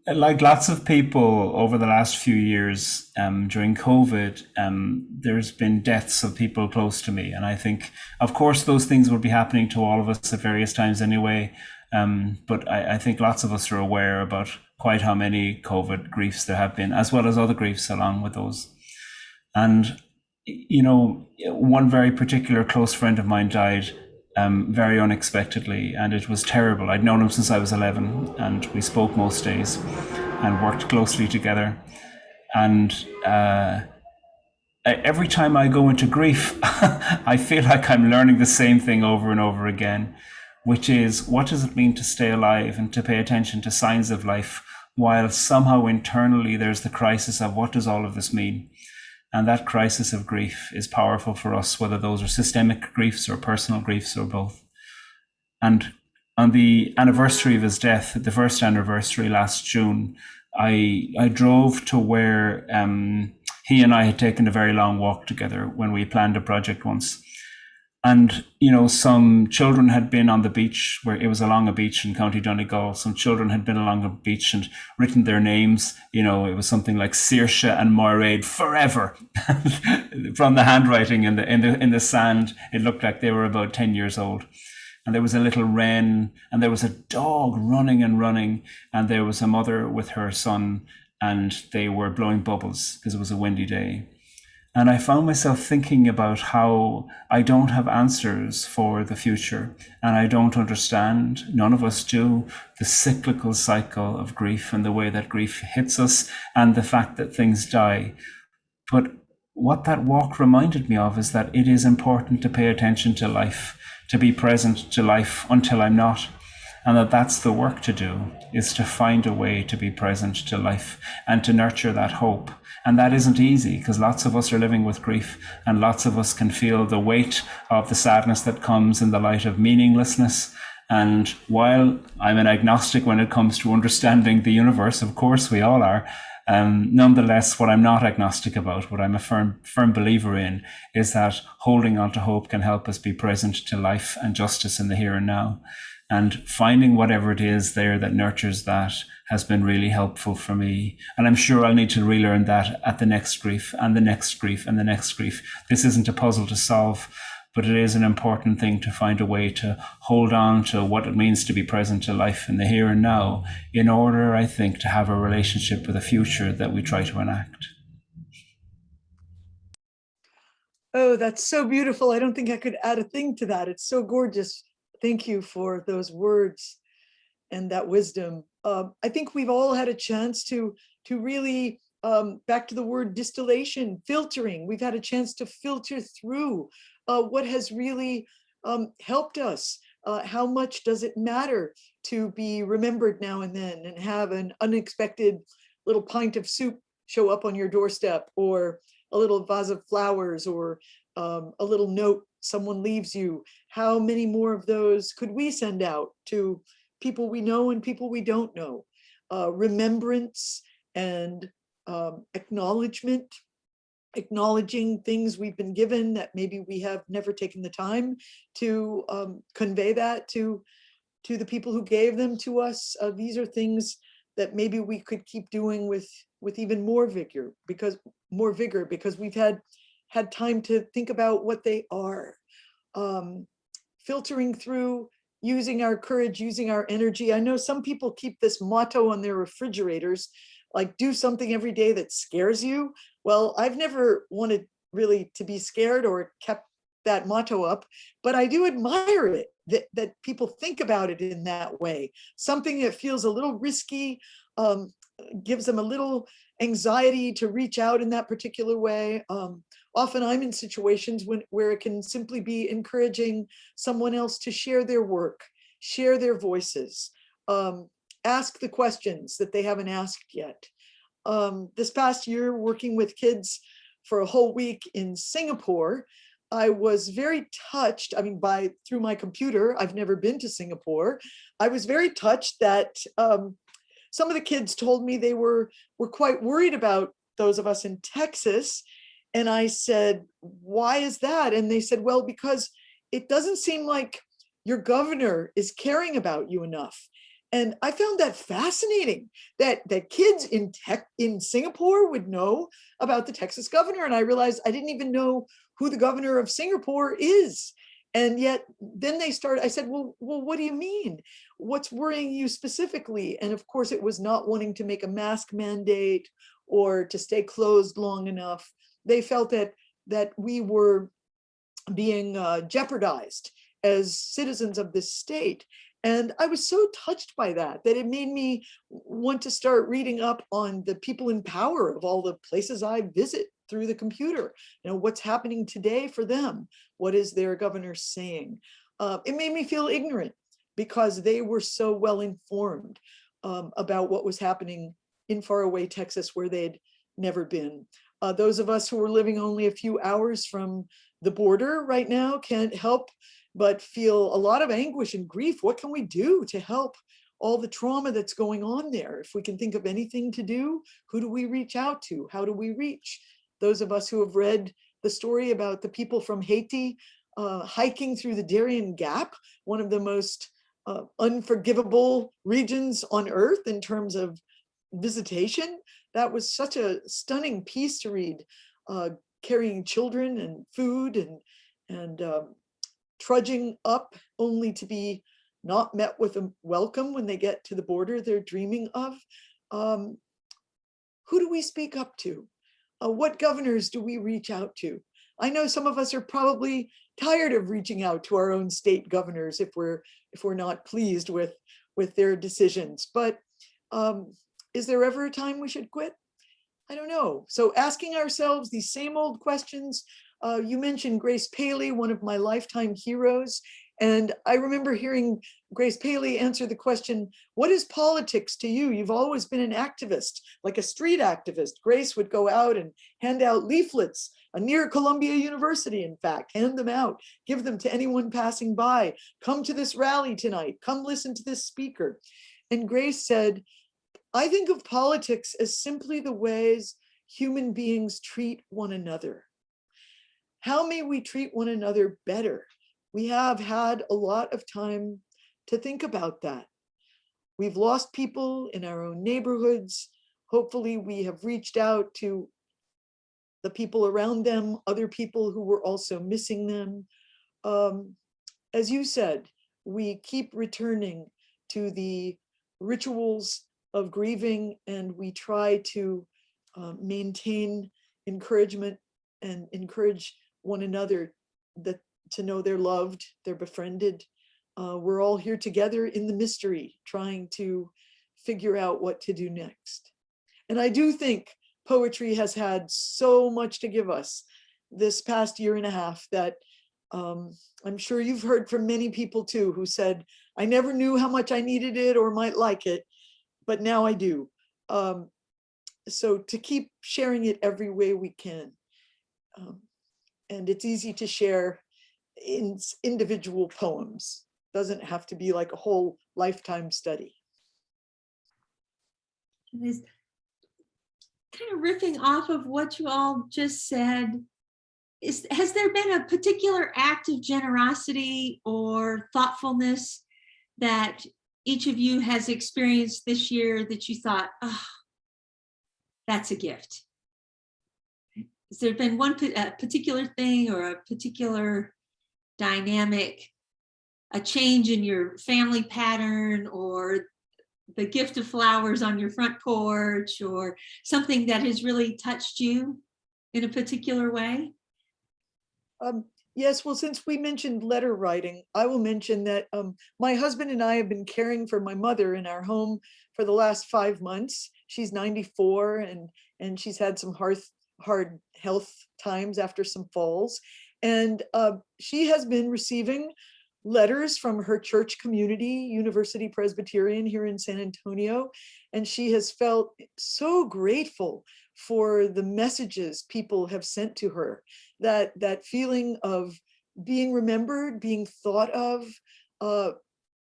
Like lots of people over the last few years during COVID, there's been deaths of people close to me. And I think, of course, those things will be happening to all of us at various times anyway. But I think lots of us are aware about quite how many COVID griefs there have been, as well as other griefs along with those. And, one very particular close friend of mine died very unexpectedly, and it was terrible. I'd known him since I was 11, and we spoke most days and worked closely together. And every time I go into grief, I feel like I'm learning the same thing over and over again, which is, what does it mean to stay alive and to pay attention to signs of life, while somehow internally there's the crisis of what does all of this mean? And that crisis of grief is powerful for us, whether those are systemic griefs or personal griefs or both. And on the anniversary of his death, the first anniversary last June, I drove to where he and I had taken a very long walk together when we planned a project once. And, some children had been on the beach, where it was along a beach in County Donegal. Some children had been along a beach and written their names. It was something like Saoirse and Moiraid forever. From the handwriting in the sand, it looked like they were about 10 years old. And there was a little wren, and there was a dog running, and there was a mother with her son, and they were blowing bubbles because it was a windy day. And I found myself thinking about how I don't have answers for the future, and I don't understand, none of us do, the cyclical cycle of grief and the way that grief hits us and the fact that things die. But what that walk reminded me of is that it is important to pay attention to life, to be present to life until I'm not. And that's the work to do, is to find a way to be present to life and to nurture that hope. And that isn't easy, because lots of us are living with grief, and lots of us can feel the weight of the sadness that comes in the light of meaninglessness. And while I'm an agnostic when it comes to understanding the universe, of course we all are, nonetheless, what I'm not agnostic about, what I'm a firm believer in, is that holding on to hope can help us be present to life and justice in the here and now. And finding whatever it is there that nurtures that has been really helpful for me. And I'm sure I'll need to relearn that at the next grief and the next grief and the next grief. This isn't a puzzle to solve, but it is an important thing to find a way to hold on to what it means to be present to life in the here and now, in order, I think, to have a relationship with a future that we try to enact. Oh, that's so beautiful. I don't think I could add a thing to that. It's so gorgeous. Thank you for those words and that wisdom. I think we've all had a chance to really, back to the word distillation, filtering. We've had a chance to filter through what has really helped us. How much does it matter to be remembered now and then and have an unexpected little pint of soup show up on your doorstep, or a little vase of flowers, or a little note someone leaves you? How many more of those could we send out to people we know and people we don't know? Remembrance and acknowledgement, acknowledging things we've been given that maybe we have never taken the time to convey that to the people who gave them to us. These are things that maybe we could keep doing with even more vigor, because we've had time to think about what they are. Filtering through, using our courage, using our energy. I know some people keep this motto on their refrigerators, like do something every day that scares you. Well, I've never wanted really to be scared or kept that motto up, but I do admire it, that people think about it in that way. Something that feels a little risky, gives them a little anxiety to reach out in that particular way. Often I'm in situations where it can simply be encouraging someone else to share their work, share their voices, ask the questions that they haven't asked yet. This past year, working with kids for a whole week in Singapore, I was very touched. I mean, through my computer, I've never been to Singapore. I was very touched that some of the kids told me they were quite worried about those of us in Texas. And I said, why is that? And they said, well, because it doesn't seem like your governor is caring about you enough. And I found that fascinating, that kids in Singapore would know about the Texas governor. And I realized I didn't even know who the governor of Singapore is. And yet then I said, well, what do you mean? What's worrying you specifically? And of course, it was not wanting to make a mask mandate or to stay closed long enough. They felt that we were being jeopardized as citizens of this state. And I was so touched by that it made me want to start reading up on the people in power of all the places I visit through the computer. You know, what's happening today for them? What is their governor saying? It made me feel ignorant because they were so well informed about what was happening in faraway Texas, where they'd never been. Those of us who are living only a few hours from the border right now can't help but feel a lot of anguish and grief. What can we do to help all the trauma that's going on there? If we can think of anything to do, who do we reach out to? How do we reach those of us who have read the story about the people from Haiti hiking through the Darien Gap, one of the most unforgivable regions on earth in terms of visitation? That was such a stunning piece to read, carrying children and food and trudging up only to be not met with a welcome when they get to the border they're dreaming of. Who do we speak up to? What governors do we reach out to? I know some of us are probably tired of reaching out to our own state governors if we're not pleased with their decisions. But is there ever a time we should quit? I don't know. So asking ourselves these same old questions. You mentioned Grace Paley, one of my lifetime heroes. And I remember hearing Grace Paley answer the question, what is politics to you? You've always been an activist, like a street activist. Grace would go out and hand out leaflets near Columbia University, in fact, hand them out, give them to anyone passing by. Come to this rally tonight, come listen to this speaker. And Grace said, I think of politics as simply the ways human beings treat one another. How may we treat one another better? We have had a lot of time to think about that. We've lost people in our own neighborhoods. Hopefully we have reached out to the people around them, other people who were also missing them. As you said, we keep returning to the rituals of grieving, and we try to maintain encouragement and encourage one another to know they're loved, they're befriended. We're all here together in the mystery, trying to figure out what to do next. And I do think poetry has had so much to give us this past year and a half that I'm sure you've heard from many people too, who said, I never knew how much I needed it or might like it, but now I do. So to keep sharing it every way we can. And it's easy to share in individual poems. Doesn't have to be like a whole lifetime study. It is kind of riffing off of what you all just said. Has there been a particular act of generosity or thoughtfulness that each of you has experienced this year that you thought, oh, that's a gift? Has there been one particular thing or a particular dynamic, a change in your family pattern, or the gift of flowers on your front porch, or something that has really touched you in a particular way? Yes, well, since we mentioned letter writing, I will mention that my husband and I have been caring for my mother in our home for the last 5 months. She's 94 and she's had some hard health times after some falls. And she has been receiving letters from her church community, University Presbyterian here in San Antonio. And she has felt so grateful for the messages people have sent to her, that feeling of being remembered, being thought of,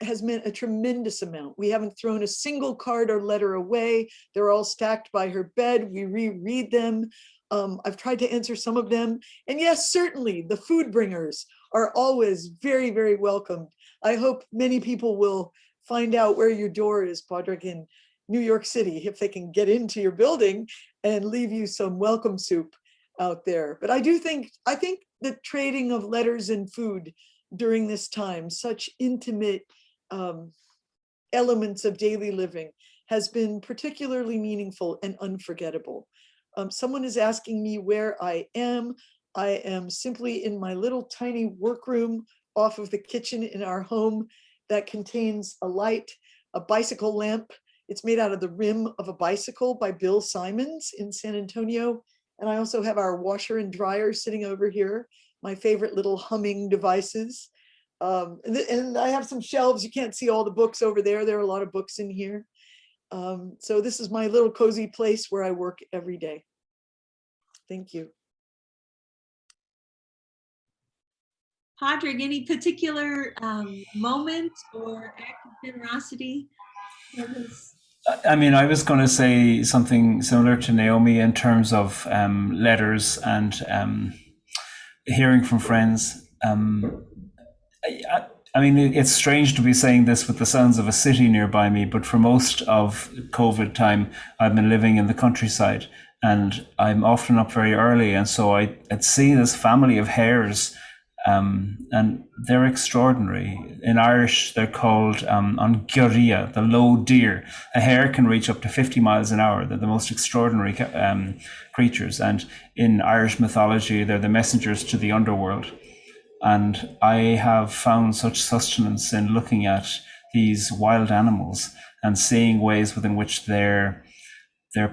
has meant a tremendous amount. We haven't thrown a single card or letter away. They're all stacked by her bed. We reread them. I've tried to answer some of them. And yes, certainly the food bringers are always very, very welcomed. I hope many people will find out where your door is, Padraig, in New York City, if they can get into your building and leave you some welcome soup out there. But I think the trading of letters and food during this time, such intimate elements of daily living, has been particularly meaningful and unforgettable. Someone is asking me where I am. I am simply in my little tiny workroom off of the kitchen in our home that contains a light, a bicycle lamp. It's made out of the rim of a bicycle by Bill Simons in San Antonio. And I also have our washer and dryer sitting over here, my favorite little humming devices. And I have some shelves. You can't see all the books over there. There are a lot of books in here. So this is my little cozy place where I work every day. Thank you. Padraig, any particular moment or act of generosity that was? I mean, I was going to say something similar to Naomi in terms of letters and hearing from friends. I mean, it's strange to be saying this with the sounds of a city nearby me, but for most of COVID time, I've been living in the countryside, and I'm often up very early. And so I'd see this family of hares, and they're extraordinary. In Irish, they're called an gyoria, the low deer. A hare can reach up to 50 miles an hour. They're the most extraordinary creatures. And in Irish mythology, they're the messengers to the underworld. And I have found such sustenance in looking at these wild animals and seeing ways within which their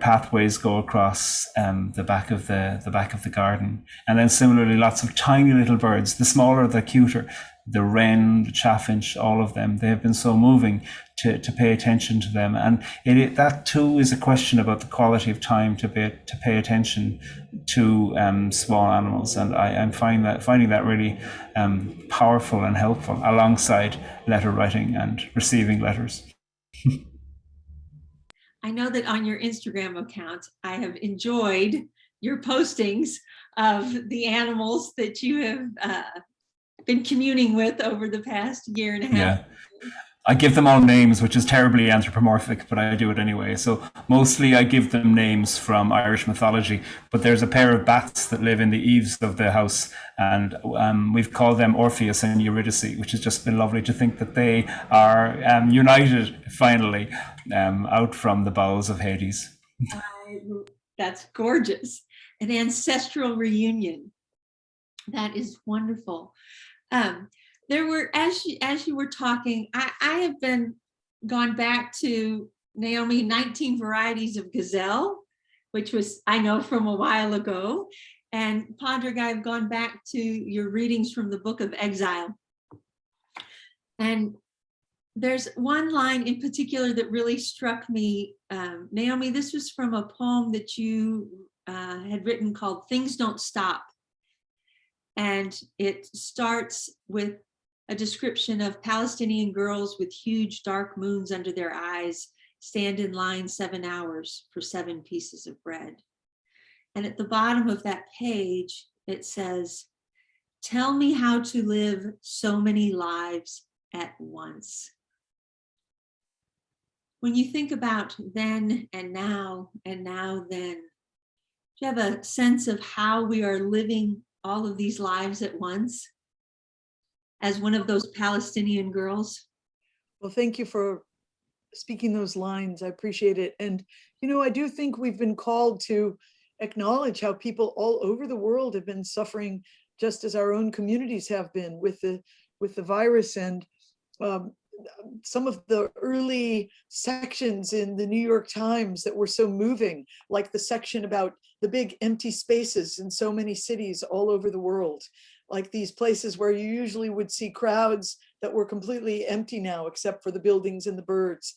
pathways go across the back of the garden. And then similarly, lots of tiny little birds. The smaller, the cuter. The wren, the chaffinch, all of them. They have been so moving to pay attention to them. And that too is a question about the quality of time to pay attention to small animals. And I'm finding that really powerful and helpful alongside letter writing and receiving letters. I know that on your Instagram account, I have enjoyed your postings of the animals that you have been communing with over the past year and a half. Yeah. I give them all names, which is terribly anthropomorphic, but I do it anyway. So mostly I give them names from Irish mythology, but there's a pair of bats that live in the eaves of the house, and we've called them Orpheus and Eurydice, which has just been lovely to think that they are united finally out from the bowels of Hades. That's gorgeous. An ancestral reunion. That is wonderful. There were, as you were talking, I have gone back to Naomi, 19 Varieties of Gazelle, which was, I know, from a while ago. And Padraig, I've gone back to your readings from the Book of Exile. And there's one line in particular that really struck me. Naomi, this was from a poem that you had written called Things Don't Stop. And it starts with a description of Palestinian girls with huge dark moons under their eyes stand in line 7 hours for 7 pieces of bread. And at the bottom of that page, it says, "Tell me how to live so many lives at once." When you think about then and now then, do you have a sense of how we are living all of these lives at once as one of those Palestinian girls? Well, thank you for speaking those lines. I appreciate it. And, you know, I do think we've been called to acknowledge how people all over the world have been suffering, just as our own communities have been with the virus. And some of the early sections in the New York Times that were so moving, like the section about the big empty spaces in so many cities all over the world, like these places where you usually would see crowds that were completely empty now, except for the buildings and the birds.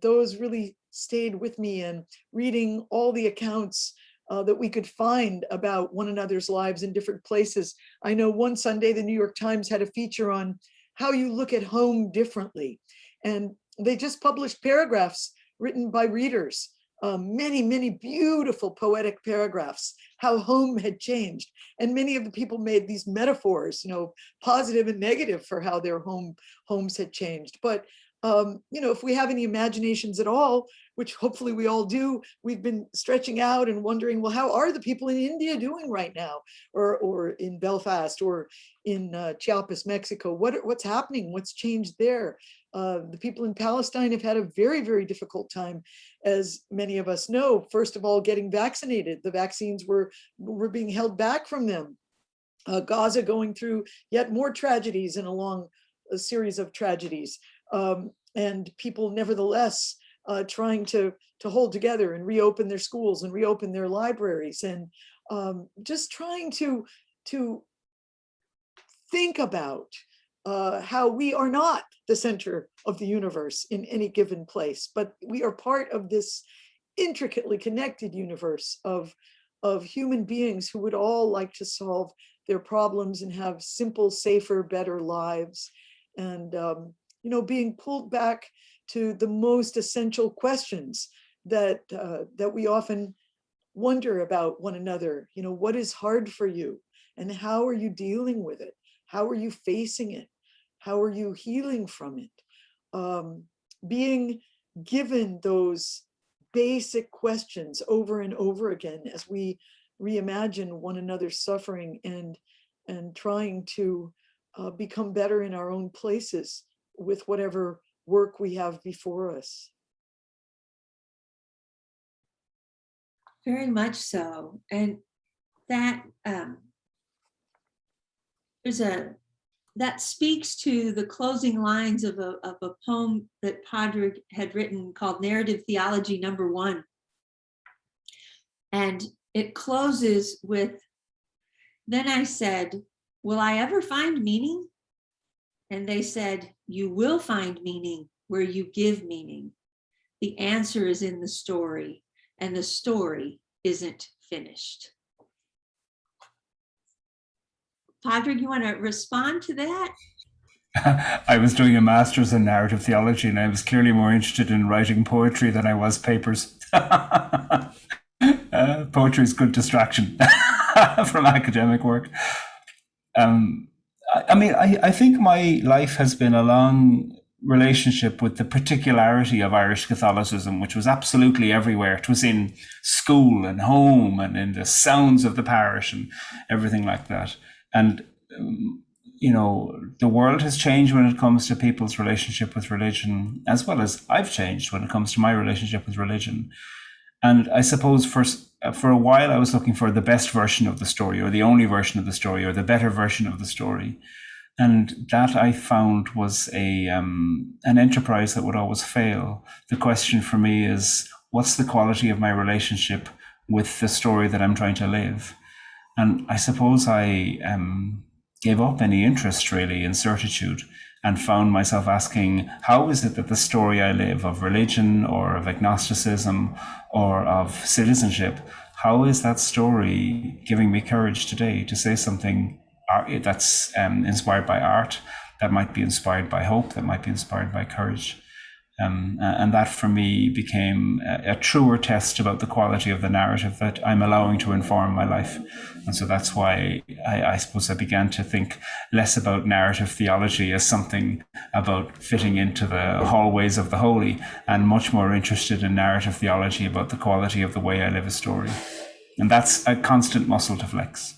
Those really stayed with me, and reading all the accounts that we could find about one another's lives in different places. I know one Sunday, the New York Times had a feature on how you look at home differently. And they just published paragraphs written by readers, many, many beautiful poetic paragraphs, how home had changed. And many of the people made these metaphors, you know, positive and negative for how their homes had changed. But, you know, if we have any imaginations at all, which hopefully we all do, we've been stretching out and wondering, well, how are the people in India doing right now? Or in Belfast, or in Chiapas, Mexico? What's happening? What's changed there? The people in Palestine have had a very, very difficult time, as many of us know. First of all, getting vaccinated. The vaccines were being held back from them. Gaza going through yet more tragedies and a series of tragedies. And people nevertheless trying to hold together and reopen their schools and reopen their libraries, and just trying to think about how we are not the center of the universe in any given place, but we are part of this intricately connected universe of human beings who would all like to solve their problems and have simple, safer, better lives. And you know, being pulled back to the most essential questions that we often wonder about one another. You know, what is hard for you, and how are you dealing with it? How are you facing it? How are you healing from it? Being given those basic questions over and over again as we reimagine one another's suffering, and trying to become better in our own places with whatever work we have before us. Very much so. And that that speaks to the closing lines of a poem that Padraig had written called Narrative Theology #1. And it closes with, "Then I said, will I ever find meaning? And they said, you will find meaning where you give meaning. The answer is in the story, and the story isn't finished." Padraig, you want to respond to that? I was doing a master's in narrative theology, and I was clearly more interested in writing poetry than I was papers. Poetry is good distraction from academic work. I think my life has been a long relationship with the particularity of Irish Catholicism, which was absolutely everywhere. It was in school and home and in the sounds of the parish and everything like that. And, you know, the world has changed when it comes to people's relationship with religion, as well as I've changed when it comes to my relationship with religion. And I suppose for a while I was looking for the best version of the story, or the only version of the story, or the better version of the story. And that I found was an enterprise that would always fail. The question for me is, what's the quality of my relationship with the story that I'm trying to live? And I suppose I gave up any interest really in certitude and found myself asking, how is it that the story I live of religion or of agnosticism or of citizenship, how is that story giving me courage today to say something that's inspired by art, that might be inspired by hope, that might be inspired by courage? And that for me became a truer test about the quality of the narrative that I'm allowing to inform my life. And so that's why I suppose I began to think less about narrative theology as something about fitting into the hallways of the holy, and much more interested in narrative theology about the quality of the way I live a story. And that's a constant muscle to flex.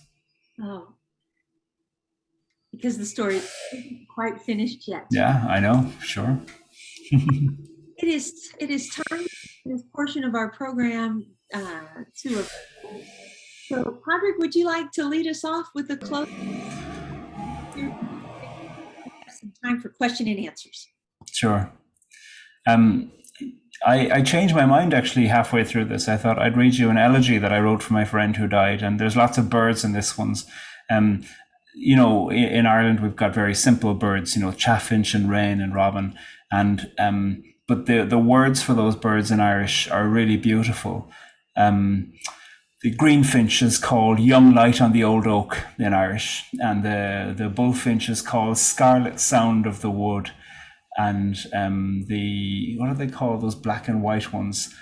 Oh, because the story isn't quite finished yet. Yeah, I know, sure. It is time in this portion of our program to. So, Padraig, would you like to lead us off with a close? Some time for question and answers. Sure. I changed my mind actually halfway through this. I thought I'd read you an elegy that I wrote for my friend who died, and there's lots of birds in this one. You know, in Ireland we've got very simple birds, you know, chaffinch and wren and robin, and but the words for those birds in Irish are really beautiful. The greenfinch is called Young Light on the Old Oak in Irish, and the bullfinch is called Scarlet Sound of the Wood, and what do they call those black and white ones?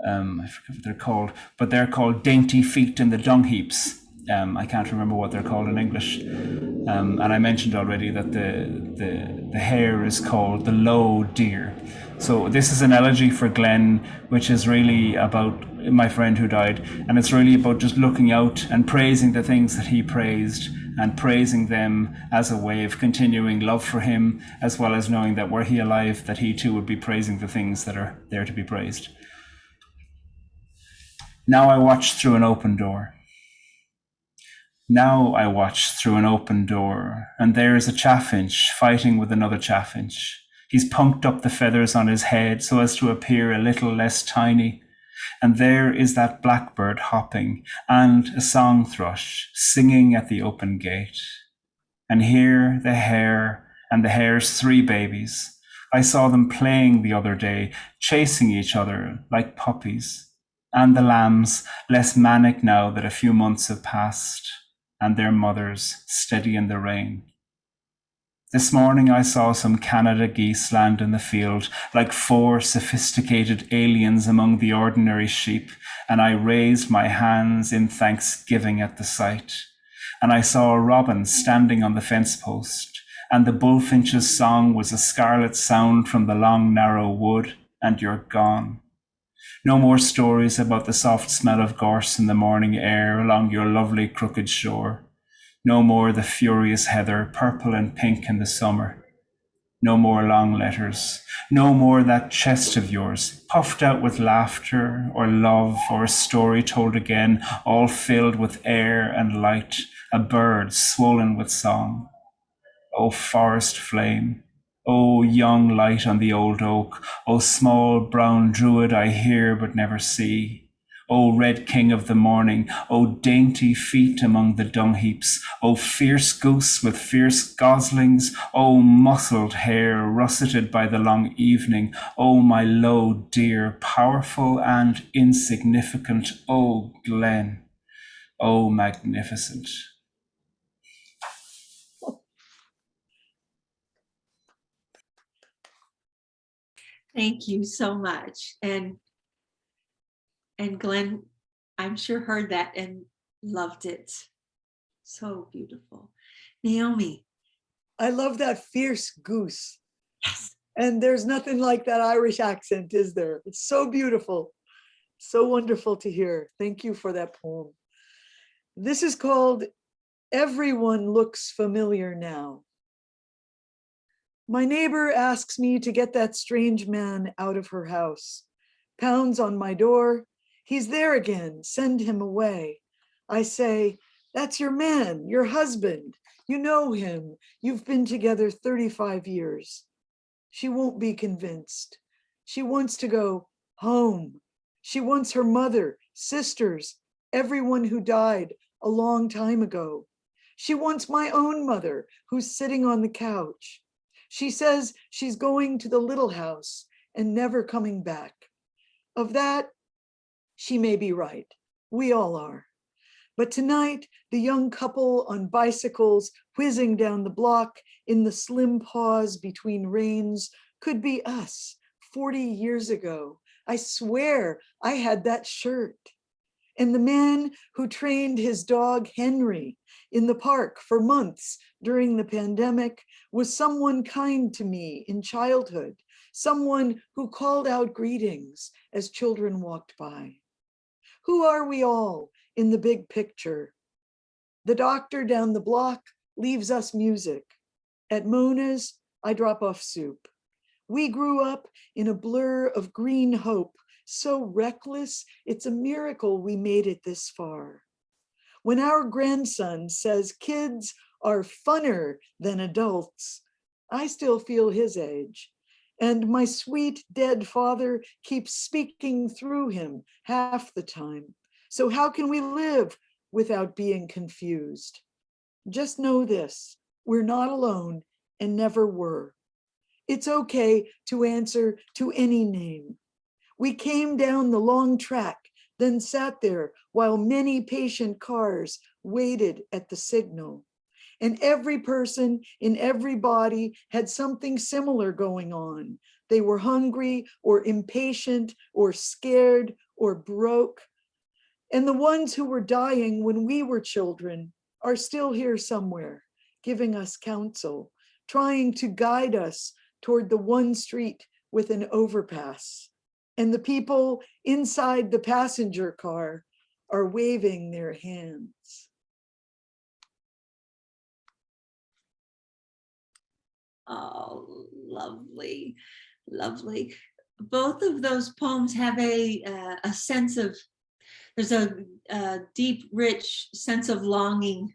I forget what they're called, but they're called Dainty Feet in the Dung Heaps. I can't remember what they're called in English. And I mentioned already that the hare is called the low deer. So this is an elegy for Glenn, which is really about my friend who died. And it's really about just looking out and praising the things that he praised, and praising them as a way of continuing love for him, as well as knowing that were he alive, that he too would be praising the things that are there to be praised. Now I watch through an open door. Now I watch through an open door, and there is a chaffinch fighting with another chaffinch. He's punked up the feathers on his head so as to appear a little less tiny. And there is that blackbird hopping, and a song thrush singing at the open gate. And here the hare and the hare's 3 babies. I saw them playing the other day, chasing each other like puppies. And the lambs, less manic now that a few months have passed, and their mothers steady in the rain. This morning I saw some Canada geese land in the field like 4 sophisticated aliens among the ordinary sheep, and I raised my hands in thanksgiving at the sight. And I saw a robin standing on the fence post, and the bullfinch's song was a scarlet sound from the long narrow wood, and you're gone. No more stories about the soft smell of gorse in the morning air along your lovely crooked shore. No more the furious heather, purple and pink in the summer. No more long letters. No more that chest of yours, puffed out with laughter or love or a story told again, all filled with air and light, a bird swollen with song. O forest flame, O young light on the old oak, O small brown druid I hear but never see. O red king of the morning, O dainty feet among the dung heaps, O fierce goose with fierce goslings, O muscled hare russeted by the long evening, O my low dear, powerful and insignificant, O Glen, O magnificent. Thank you so much. And Glenn, I'm sure heard that and loved it. So beautiful. Naomi. I love that fierce goose. Yes. And there's nothing like that Irish accent, is there? It's so beautiful. So wonderful to hear. Thank you for that poem. This is called Everyone Looks Familiar Now. My neighbor asks me to get that strange man out of her house. Pounds on my door. He's there again. Send him away. I say, that's your man, your husband. You know him. You've been together 35 years. She won't be convinced. She wants to go home. She wants her mother, sisters, everyone who died a long time ago. She wants my own mother who's sitting on the couch. She says she's going to the little house and never coming back. Of that, she may be right. We all are. But tonight, the young couple on bicycles whizzing down the block in the slim pause between rains could be us 40 years ago. I swear I had that shirt. And the man who trained his dog Henry in the park for months during the pandemic was someone kind to me in childhood, someone who called out greetings as children walked by. Who are we all in the big picture? The doctor down the block leaves us music. At Mona's, I drop off soup. We grew up in a blur of green hope, so reckless, it's a miracle we made it this far. When our grandson says kids are funner than adults, I still feel his age. And my sweet dead father keeps speaking through him half the time. So how can we live without being confused? Just know this, we're not alone and never were. It's okay to answer to any name. We came down the long track, then sat there while many patient cars waited at the signal. And every person in every body had something similar going on. They were hungry or impatient or scared or broke. And the ones who were dying when we were children are still here somewhere, giving us counsel, trying to guide us toward the one street with an overpass. And the people inside the passenger car are waving their hands. Oh, lovely, lovely. Both of those poems have a sense of, there's a deep, rich sense of longing,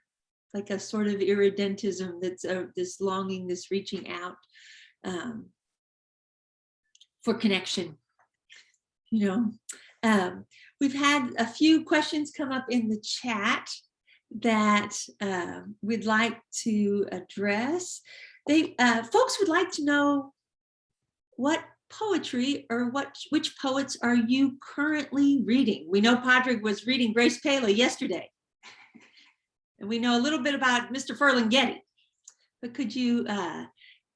like a sort of irredentism that's this longing, this reaching out for connection. You know, we've had a few questions come up in the chat that we'd like to address. Folks would like to know what poetry or which poets are you currently reading? We know Padraig was reading Grace Paley yesterday. And we know a little bit about Mr. Ferlinghetti. But could you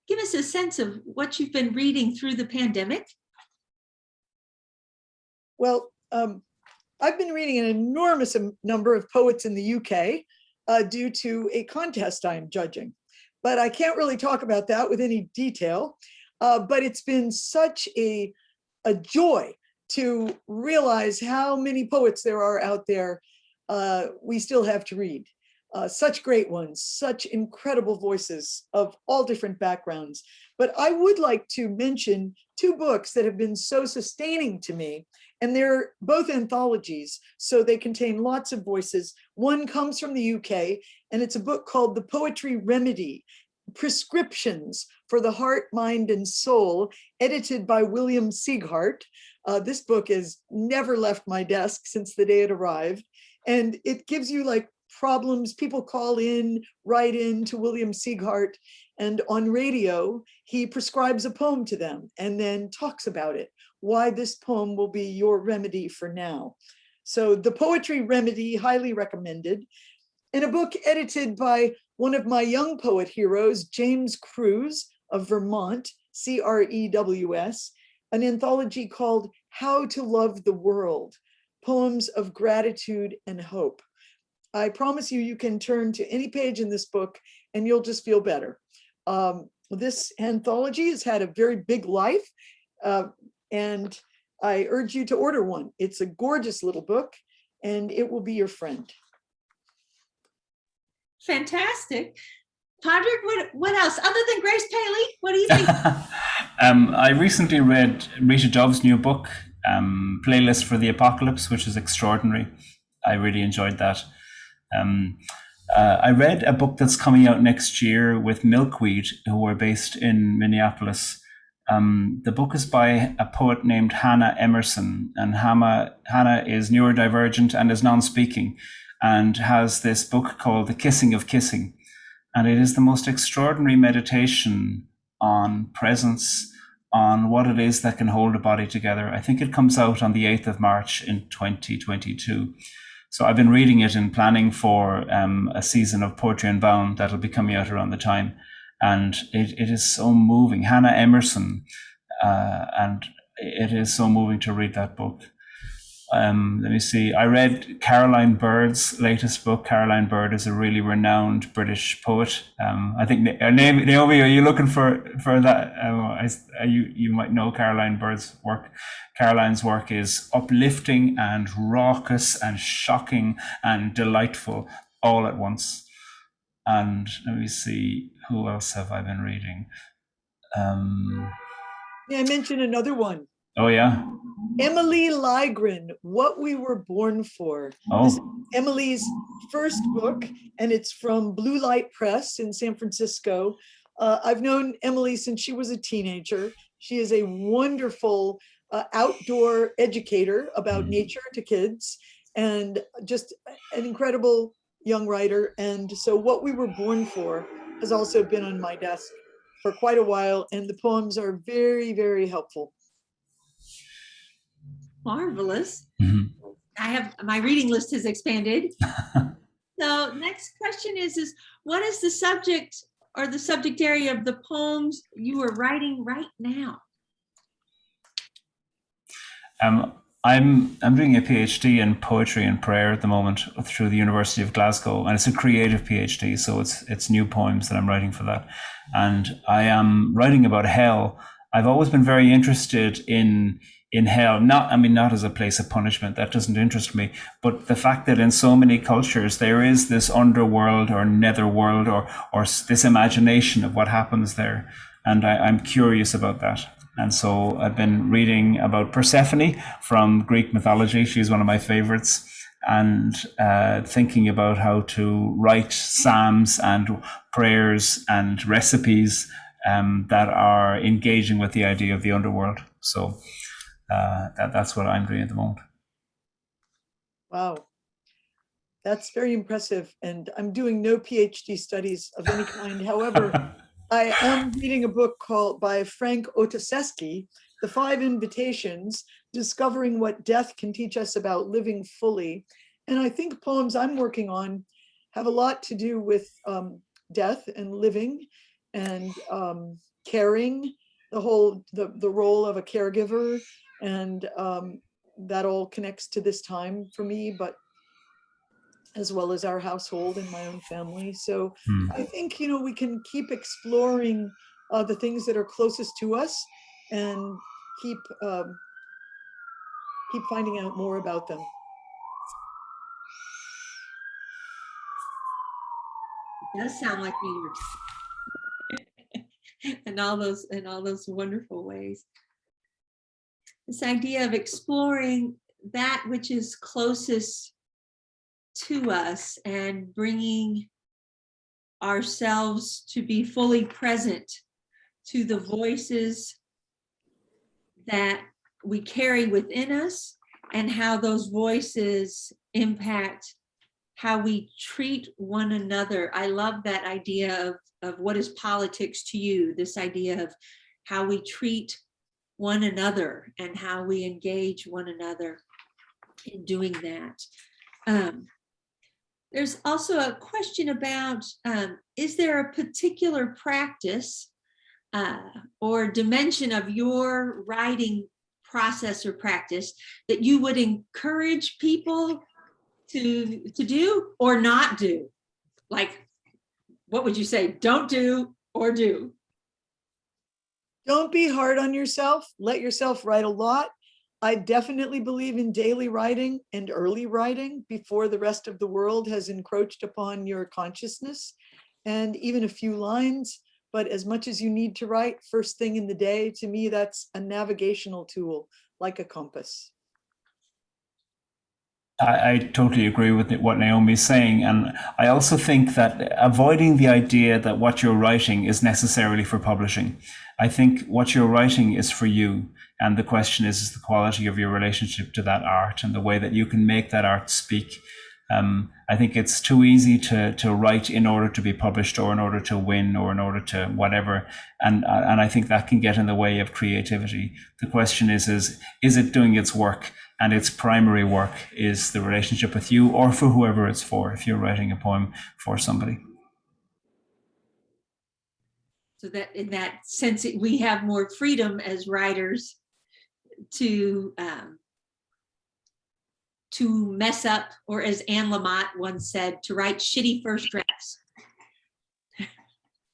give us a sense of what you've been reading through the pandemic? Well, I've been reading an enormous number of poets in the UK due to a contest I'm judging, but I can't really talk about that with any detail. But it's been such a joy to realize how many poets there are out there we still have to read. Such great ones, such incredible voices of all different backgrounds. But I would like to mention two books that have been so sustaining to me, and they're both anthologies, so they contain lots of voices. One comes from the UK, and it's a book called The Poetry Remedy, Prescriptions for the Heart, Mind, and Soul, edited by William Sieghart. This book has never left my desk since the day it arrived, and it gives you like problems. People call in, write in to William Sieghart, and on radio, he prescribes a poem to them and then talks about it, why this poem will be your remedy for now. So The Poetry Remedy, highly recommended. And a book edited by one of my young poet heroes, James Crews of Vermont, Crews, an anthology called How to Love the World, Poems of Gratitude and Hope. I promise you, you can turn to any page in this book and you'll just feel better. This anthology has had a very big life, and I urge you to order one. It's a gorgeous little book and it will be your friend. Fantastic. Padraig, what else? Other than Grace Paley, what do you think? I recently read Rita Dove's new book, Playlist for the Apocalypse, which is extraordinary. I really enjoyed that. I read a book that's coming out next year with Milkweed, who are based in Minneapolis. The book is by a poet named Hannah Emerson, and Hannah is neurodivergent and is non-speaking, and has this book called The Kissing of Kissing. And it is the most extraordinary meditation on presence, on what it is that can hold a body together. I think it comes out on the 8th of March in 2022. So I've been reading it and planning for a season of Poetry Unbound that'll be coming out around the time. And it is so moving. Hannah Emerson, and it is so moving to read that book. Let me see. I read Caroline Bird's latest book. Caroline Bird is a really renowned British poet. I think Naomi, are you looking for that? You might know Caroline Bird's work. Caroline's work is uplifting and raucous and shocking and delightful all at once. And let me see, who else have I been reading? Yeah, I mentioned another one. Oh yeah. Emily Ligren, What We Were Born For. This is Emily's first book, and it's from Blue Light Press in San Francisco. I've known Emily since she was a teenager. She is a wonderful outdoor educator about nature to kids, and just an incredible young writer. And so What We Were Born For has also been on my desk for quite a while, and the poems are very, very helpful. Marvelous. Mhm. My reading list has expanded. So next question is what is the subject or the subject area of the poems you are writing right now? I'm doing a PhD in poetry and prayer at the moment through the University of Glasgow, and it's a creative PhD, so it's new poems that I'm writing for that. And I am writing about hell. I've always been very interested in hell, not as a place of punishment, that doesn't interest me, but the fact that in so many cultures there is this underworld or netherworld or this imagination of what happens there, and I'm curious about that. And so I've been reading about Persephone from Greek mythology. She's one of my favorites, and thinking about how to write psalms and prayers and recipes that are engaging with the idea of the underworld. So that's what I'm doing at the moment. Wow, that's very impressive. And I'm doing no PhD studies of any kind. However, I am reading a book by Frank Otaseski, The 5 Invitations, Discovering What Death Can Teach Us About Living Fully. And I think poems I'm working on have a lot to do with death and living and caring, the role of a caregiver. And that all connects to this time for me, but as well as our household and my own family. So I think, we can keep exploring the things that are closest to us and keep finding out more about them. It does sound like New York. and all those wonderful ways. This idea of exploring that which is closest to us and bringing ourselves to be fully present to the voices that we carry within us and how those voices impact how we treat one another. I love that idea of what is politics to you, this idea of how we treat one another and how we engage one another in doing that. There's also a question about, is there a particular practice or dimension of your writing process or practice that you would encourage people to do or not do? Like, what would you say? Don't do or do? Don't be hard on yourself. Let yourself write a lot. I definitely believe in daily writing and early writing before the rest of the world has encroached upon your consciousness, and even a few lines. But as much as you need to write first thing in the day, to me, that's a navigational tool, like a compass. I totally agree with what Naomi's saying. And I also think that avoiding the idea that what you're writing is necessarily for publishing. I think what you're writing is for you. And the question is the quality of your relationship to that art and the way that you can make that art speak. I think it's too easy to write in order to be published or in order to win or in order to whatever. And I think that can get in the way of creativity. The question is it doing its work? And its primary work is the relationship with you or for whoever it's for, if you're writing a poem for somebody. So that in that sense, we have more freedom as writers to mess up, or as Anne Lamott once said, to write shitty first drafts.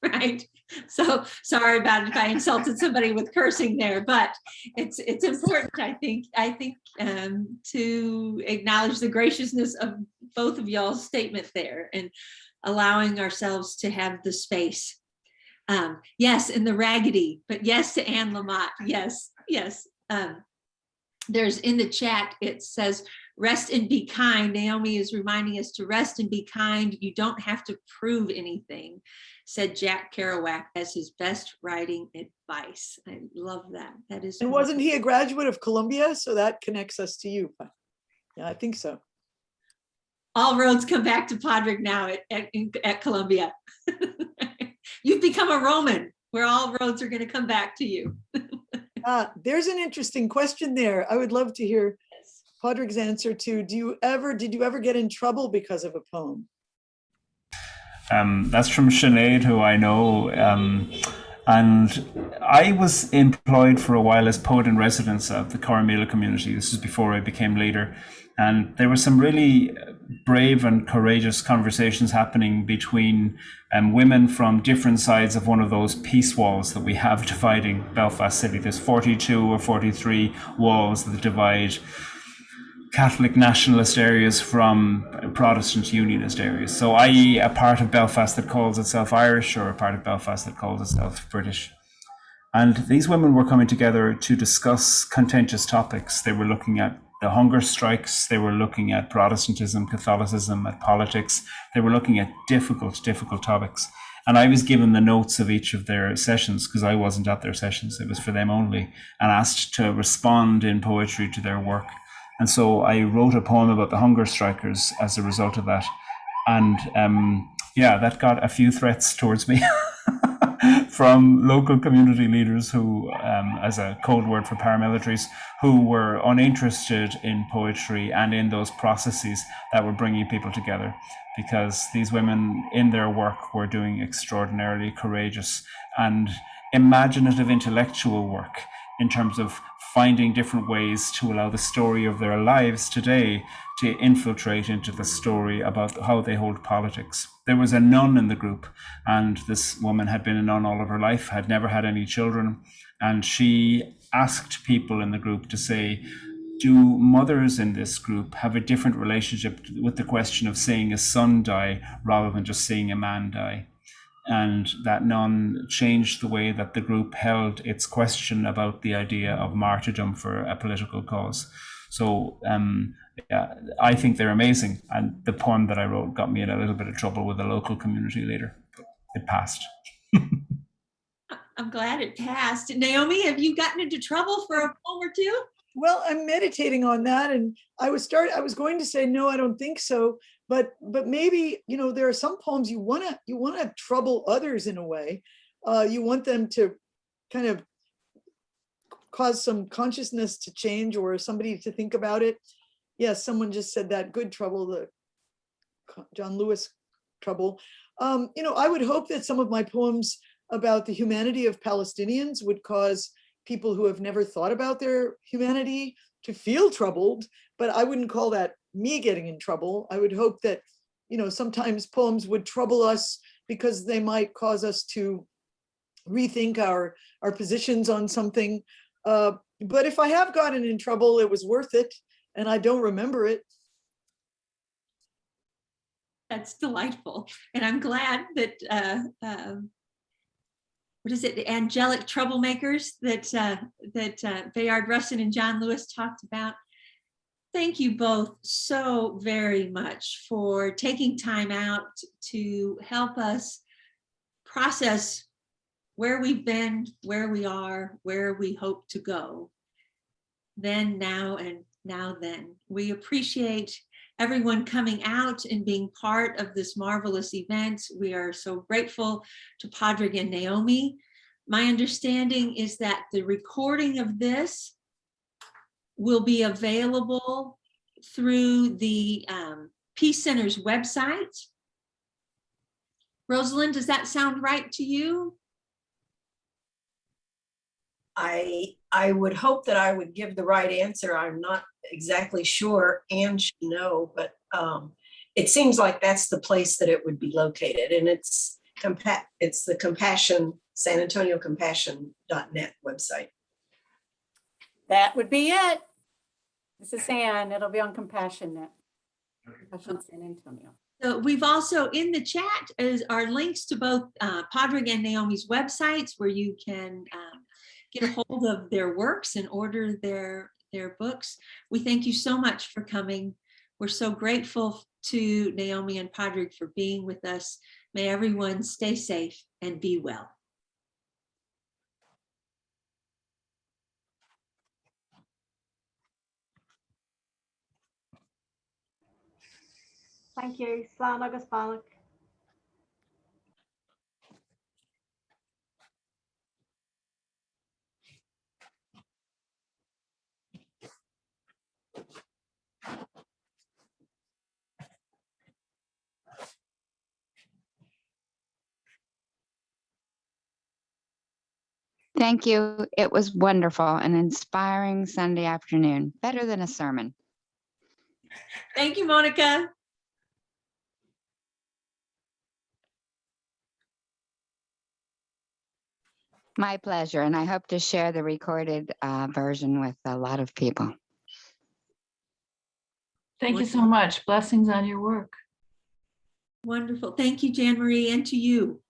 Right? So sorry about it if I insulted somebody with cursing there, but it's important, I think, to acknowledge the graciousness of both of y'all's statement there and allowing ourselves to have the space. Yes, in the raggedy, but yes to Anne Lamott. Yes. There's in the chat, it says, rest and be kind. Naomi is reminding us to rest and be kind. You don't have to prove anything, said Jack Kerouac as his best writing advice. I love that. That is. And wasn't he a graduate of Columbia? So that connects us to you. Yeah, I think so. All roads come back to Padraig now at Columbia. You've become a Roman where all roads are going to come back to you. There's an interesting question there. I would love to hear Padraig's answer to, did you ever get in trouble because of a poem? That's from Sinead, who I know. And I was employed for a while as poet in residence of the Coromila community. This is before I became leader. And there were some really brave and courageous conversations happening between women from different sides of one of those peace walls that we have dividing Belfast City. There's 42 or 43 walls that divide Catholic nationalist areas from Protestant unionist areas. So i.e. a part of Belfast that calls itself Irish or a part of Belfast that calls itself British. And these women were coming together to discuss contentious topics. They were looking at the hunger strikes. They were looking at Protestantism, Catholicism, at politics. They were looking at difficult topics. And I was given the notes of each of their sessions because I wasn't at their sessions. It was for them only, and asked to respond in poetry to their work. And so I wrote a poem about the hunger strikers as a result of that. And that got a few threats towards me from local community leaders who, as a code word for paramilitaries, who were uninterested in poetry and in those processes that were bringing people together, because these women in their work were doing extraordinarily courageous and imaginative intellectual work in terms of finding different ways to allow the story of their lives today to infiltrate into the story about how they hold politics. There was a nun in the group, and this woman had been a nun all of her life, had never had any children, and she asked people in the group to say, do mothers in this group have a different relationship with the question of seeing a son die rather than just seeing a man die? And that nun changed the way that the group held its question about the idea of martyrdom for a political cause. So I think they're amazing. And the poem that I wrote got me in a little bit of trouble with a local community leader. It passed. I'm glad it passed. Naomi, have you gotten into trouble for a poem or two? Well, I'm meditating on that, and I was going to say no, I don't think so, but maybe, there are some poems you want to trouble others in a way. You want them to kind of cause some consciousness to change or somebody to think about it. Yes, someone just said that, good trouble, the John Lewis trouble. I would hope that some of my poems about the humanity of Palestinians would cause people who have never thought about their humanity to feel troubled, but I wouldn't call that me getting in trouble. I would hope that, sometimes poems would trouble us because they might cause us to rethink our positions on something. But if I have gotten in trouble, it was worth it, and I don't remember it. That's delightful. And I'm glad that what is it, the angelic troublemakers that Bayard Rustin and John Lewis talked about. Thank you both so very much for taking time out to help us process where we've been, where we are, where we hope to go. Then, now, and now then. We appreciate everyone coming out and being part of this marvelous event. We are so grateful to Padraig and Naomi. My understanding is that the recording of this will be available through the Peace Center's website. Rosalind, does that sound right to you? I would hope that I would give the right answer. I'm not exactly sure, and should know, but it seems like that's the place that it would be located, and it's the Compassion, San Antonio Compassion.net website. That would be it. This is Ann. It'll be on Compassion.net. Compassion San Antonio. So we've also in the chat are links to both Padraig and Naomi's websites where you can get a hold of their works and order their books. We thank you so much for coming. We're so grateful to Naomi and Padraig for being with us. May everyone stay safe and be well. Thank you. Slán agus Balak. Thank you. It was wonderful, an inspiring Sunday afternoon, better than a sermon. Thank you, Monica. My pleasure, and I hope to share the recorded version with a lot of people. Thank you so much. Blessings on your work. Wonderful. Thank you, Jan Marie, and to you.